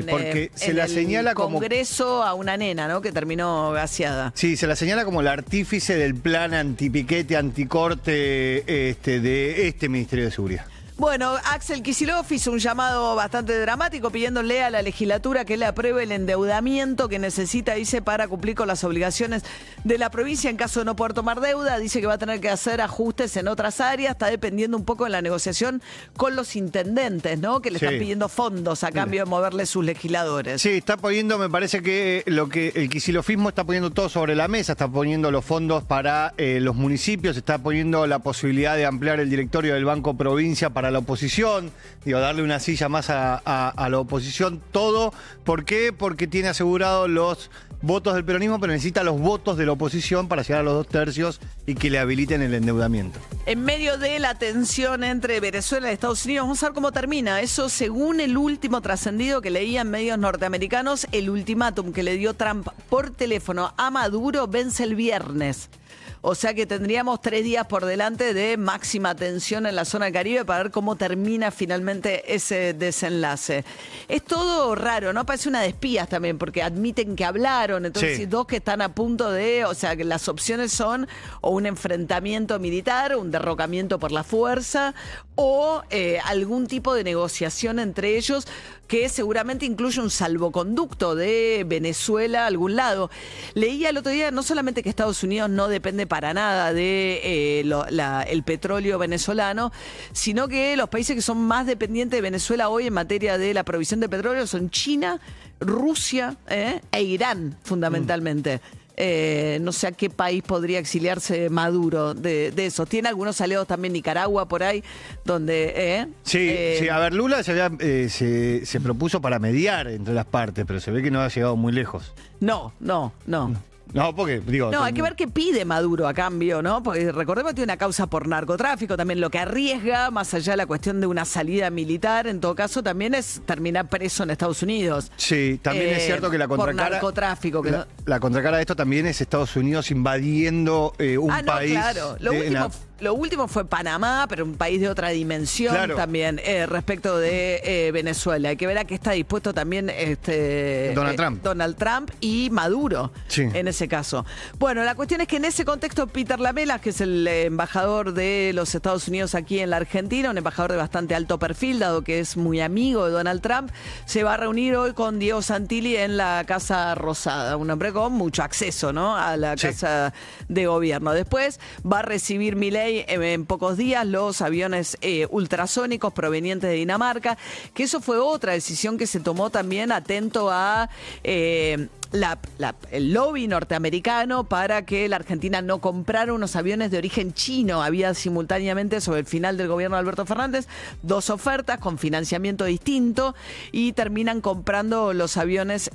porque se la señala como Congreso a una nena, ¿no? Que terminó gaseada. Sí, se la señala como la artífice del plan antipiquete, anticorte de este Ministerio de Seguridad. Bueno, Axel Kicillof hizo un llamado bastante dramático pidiéndole a la legislatura que le apruebe el endeudamiento que necesita, dice, para cumplir con las obligaciones de la provincia en caso de no poder tomar deuda. Dice que va a tener que hacer ajustes en otras áreas. Está dependiendo un poco de la negociación con los intendentes, ¿no? Que le están pidiendo fondos a cambio de moverle sus legisladores. Sí, está poniendo, me parece que lo que el kicilofismo está poniendo todo sobre la mesa, está poniendo los fondos para los municipios, está poniendo la posibilidad de ampliar el directorio del Banco Provincia para la oposición, digo, darle una silla más a la oposición, todo. ¿Por qué? Porque tiene asegurado los votos del peronismo, pero necesita los votos de la oposición para llegar a los 2 tercios y que le habiliten el endeudamiento. En medio de la tensión entre Venezuela y Estados Unidos, vamos a ver cómo termina. Eso según el último trascendido que leía en medios norteamericanos, el ultimátum que le dio Trump por teléfono a Maduro vence el viernes. O sea que tendríamos 3 días por delante de máxima tensión en la zona del Caribe para ver cómo termina finalmente ese desenlace. Es todo raro, ¿no? Parece una de espías también, porque admiten que hablaron. Entonces, sí, 2 que están a punto de... O sea, que las opciones son o un enfrentamiento militar, un derrocamiento por la fuerza, o algún tipo de negociación entre ellos, que seguramente incluye un salvoconducto de Venezuela a algún lado. Leía el otro día no solamente que Estados Unidos no depende para nada de el petróleo venezolano, sino que los países que son más dependientes de Venezuela hoy en materia de la provisión de petróleo son China, Rusia e Irán, fundamentalmente. No sé a qué país podría exiliarse Maduro de eso. Tiene algunos aliados también, Nicaragua por ahí, donde... Sí, a ver, Lula se propuso para mediar entre las partes, pero se ve que no ha llegado muy lejos. No. No, porque, digo... No, hay que ver qué pide Maduro a cambio, ¿no? Porque recordemos que tiene una causa por narcotráfico, también lo que arriesga, más allá de la cuestión de una salida militar, en todo caso, también es terminar preso en Estados Unidos. Sí, también es cierto que la contracara... Por narcotráfico. Que la contracara de esto también es Estados Unidos invadiendo un país... claro. Lo último fue Panamá, pero un país de otra dimensión también respecto de Venezuela. Hay que ver a qué está dispuesto también Donald Trump y Maduro en ese caso. Bueno, la cuestión es que en ese contexto Peter Lamela, que es el embajador de los Estados Unidos aquí en la Argentina, un embajador de bastante alto perfil, dado que es muy amigo de Donald Trump, se va a reunir hoy con Diego Santilli en la Casa Rosada, un hombre con mucho acceso, ¿no?, a la Casa de Gobierno. Después va a recibir Milei en pocos días los aviones ultrasónicos provenientes de Dinamarca, que eso fue otra decisión que se tomó también atento a el lobby norteamericano para que la Argentina no comprara unos aviones de origen chino. Había simultáneamente, sobre el final del gobierno de Alberto Fernández, 2 ofertas con financiamiento distinto y terminan comprando los aviones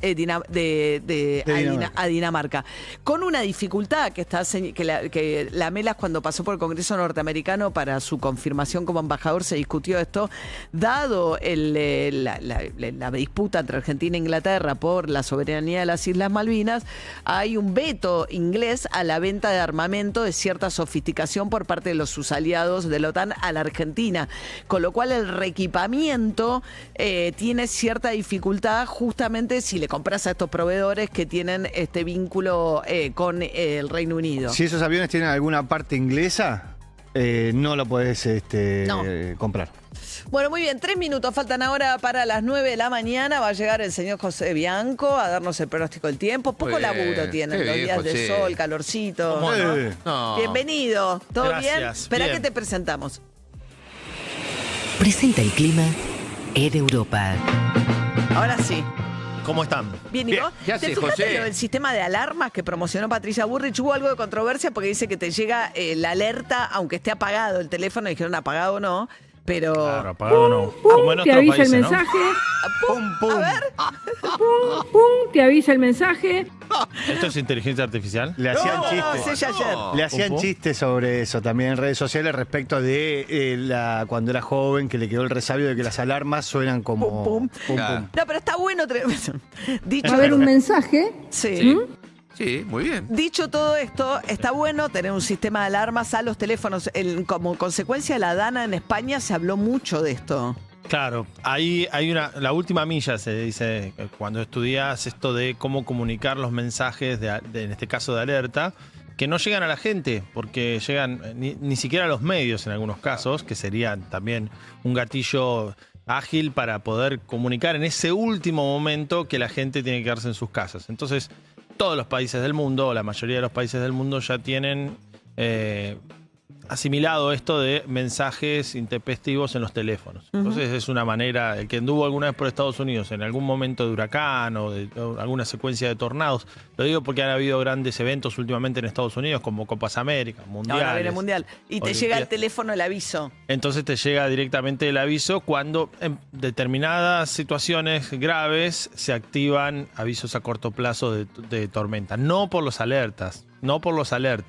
a Dinamarca. Con una dificultad que Lamelas, cuando pasó por el Congreso norteamericano para su confirmación como embajador, se discutió esto, dado la disputa entre Argentina e Inglaterra por la soberanía de las Islas Malvinas, hay un veto inglés a la venta de armamento de cierta sofisticación por parte de sus aliados de la OTAN a la Argentina, con lo cual el reequipamiento tiene cierta dificultad justamente si le compras a estos proveedores que tienen este vínculo con el Reino Unido. Si esos aviones tienen alguna parte inglesa, no lo podés comprar. Bueno, muy bien, 3 minutos faltan ahora para las 9 de la mañana. Va a llegar el señor José Bianco a darnos el pronóstico del tiempo. Poco laburo tienen los días de sol, calorcito. No. Bienvenido, ¿todo Gracias, bien? Espera que te presentamos. Presenta el clima en Europa. Ahora sí. ¿Cómo están? Bien, ¿y vos? ¿Qué haces, José? El sistema de alarmas que promocionó Patricia Burrich, hubo algo de controversia porque dice que te llega la alerta, aunque esté apagado el teléfono, dijeron apagado o no, pero... Claro, apagado no. Como en otros países, te avisa el mensaje. A ver. Te avisa el mensaje. ¿Esto es inteligencia artificial? Le hacían chistes. Le hacían chistes sobre eso también en redes sociales respecto de cuando era joven, que le quedó el resabio de que las alarmas suenan como... Pum, pum. No, pero está bueno. Dicho, va a haber un mensaje. Sí. Sí, muy bien. Dicho todo esto, está bueno tener un sistema de alarmas a los teléfonos. Como consecuencia de la DANA en España se habló mucho de esto. Claro, hay la última milla se dice cuando estudias esto de cómo comunicar los mensajes en este caso de alerta. que no llegan a la gente, porque llegan ni siquiera a los medios en algunos casos, que sería también un gatillo ágil para poder comunicar en ese último momento que la gente tiene que quedarse en sus casas. Entonces, todos los países del mundo, o la mayoría de los países del mundo, ya tienen asimilado esto de mensajes intempestivos en los teléfonos. Entonces es una manera, el que anduvo alguna vez por Estados Unidos en algún momento de huracán o alguna secuencia de tornados, lo digo porque han habido grandes eventos últimamente en Estados Unidos como Copas América, Mundiales. Ahora viene Mundial. Y te llega el teléfono el aviso. Entonces te llega directamente el aviso cuando en determinadas situaciones graves se activan avisos a corto plazo de tormenta. No por los alertas.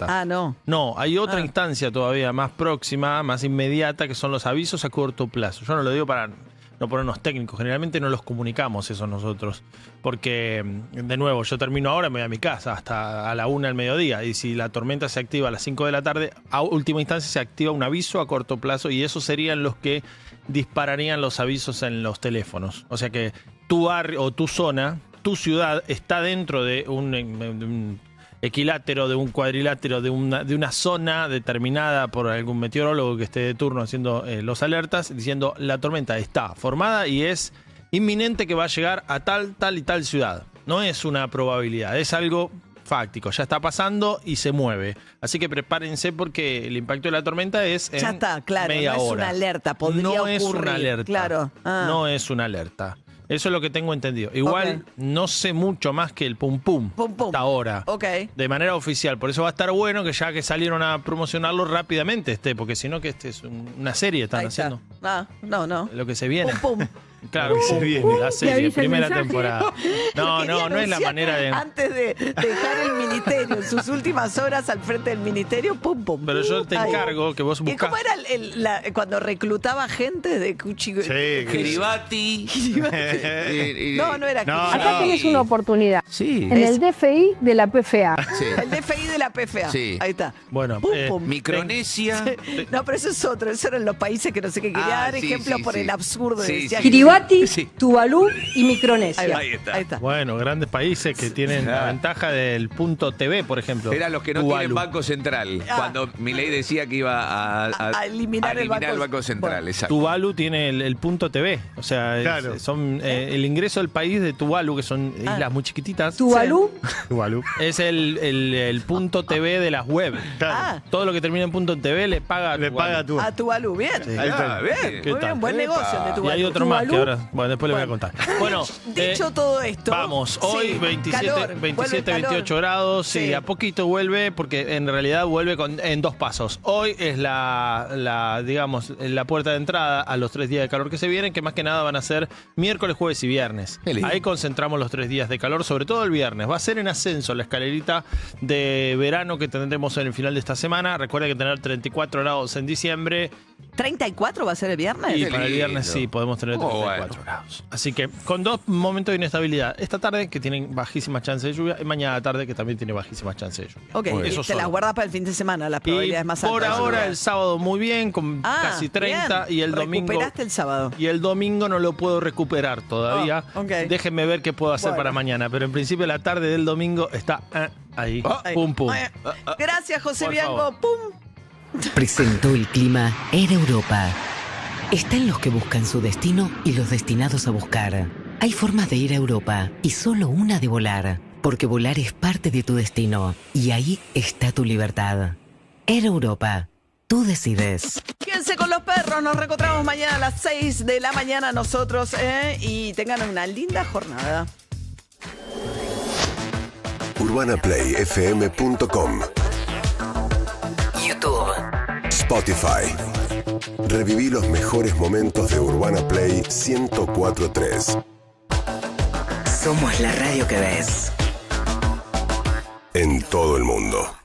Ah, no. No, hay otra instancia todavía más próxima, más inmediata, que son los avisos a corto plazo. Yo no lo digo para no ponernos técnicos, generalmente no los comunicamos eso nosotros, porque, de nuevo, yo termino ahora y me voy a mi casa hasta a la 1 del mediodía, y si la tormenta se activa a las 5 de la tarde, a última instancia se activa un aviso a corto plazo, y esos serían los que dispararían los avisos en los teléfonos. O sea que tu barrio o tu zona, tu ciudad, está dentro de un equilátero, de un cuadrilátero, de una zona determinada por algún meteorólogo que esté de turno haciendo los alertas, diciendo la tormenta está formada y es inminente que va a llegar a tal y tal ciudad. No es una probabilidad, es algo fáctico, ya está pasando y se mueve. Así que prepárense porque el impacto de la tormenta es en ya está, claro, media no es hora. una alerta, podría no ocurrir. Es una alerta, claro. No es una alerta. Eso es lo que tengo entendido. Igual no sé mucho más que el pum pum hasta ahora. De manera oficial. Por eso va a estar bueno que ya que salieron a promocionarlo rápidamente porque si no que es una serie están haciendo. No. Lo que se viene. Pum pum. Claro, se viene la serie, primera temporada. No es la manera de... Antes de dejar el ministerio, en sus últimas horas al frente del ministerio, pum, pum. Pero yo te encargo que vos buscas... ¿Y cómo era cuando reclutaba gente de Cuchi? Kiribati. No era Kiribati. Acá tenés una oportunidad. Sí. En el DFI de la PFA. Sí. El DFI de la PFA. Sí. Ahí está. Bueno, Pum, pum. Micronesia. No, pero eso es otro. Eso eran los países que no sé qué. Quería dar ejemplo por el absurdo. Decía Kiribati, Tuvalu y Micronesia. Ahí está. Bueno, grandes países que tienen la ventaja del punto TV, por ejemplo. Eran los que no tienen Banco Central. Cuando Milei decía que iba a eliminar el Banco Central. Exacto. Tuvalu tiene el punto TV. O sea, son el ingreso del país de Tuvalu, que son islas muy chiquititas. Tuvalu. Es el punto TV de las web. Todo lo que termina en punto TV le paga a Tuvalu. Bien. Sí. Bien. Muy bien. Buen negocio el de Tuvalu. Y hay otro más que ahora... Bueno, después les voy a contar. Bueno, dicho todo esto... Vamos, hoy 27, 28 grados y a poquito vuelve, porque en realidad vuelve en 2 pasos. Hoy es digamos, la puerta de entrada a los 3 días de calor que se vienen, que más que nada van a ser miércoles, jueves y viernes. Ahí concentramos los 3 días de calor, sobre todo el viernes. Va a ser en ascenso la escalerita de verano que tendremos en el final de esta semana. Recuerda que tener 34 grados en diciembre. ¿34 va a ser el viernes? Y para el viernes sí, podemos tener 34 grados. Así que con 2 momentos de inestabilidad. Esta tarde, que tienen bajísimas chances de lluvia, y mañana tarde, que también tiene bajísimas chances de lluvia. Ok, y te las guardas para el fin de semana, las probabilidades más altas. Por ahora, el sábado muy bien, con casi 30, bien. Y el domingo... ¿Recuperaste el sábado? Y el domingo no lo puedo recuperar todavía. Déjenme ver qué puedo hacer para mañana. Pero en principio la tarde del domingo está ahí. Pum, pum. Gracias, José Bianco. Pum. Presentó el clima Air Europa. Están los que buscan su destino y los destinados a buscar. Hay formas de ir a Europa y solo una de volar, porque volar es parte de tu destino y ahí está tu libertad. Air Europa. Tú decides. Quédense con los perros. Nos reencontramos mañana a las 6 de la mañana nosotros y tengan una linda jornada. UrbanaPlayFM.com, YouTube, Spotify. Reviví los mejores momentos de Urbana Play 104.3. Somos la radio que ves. En todo el mundo.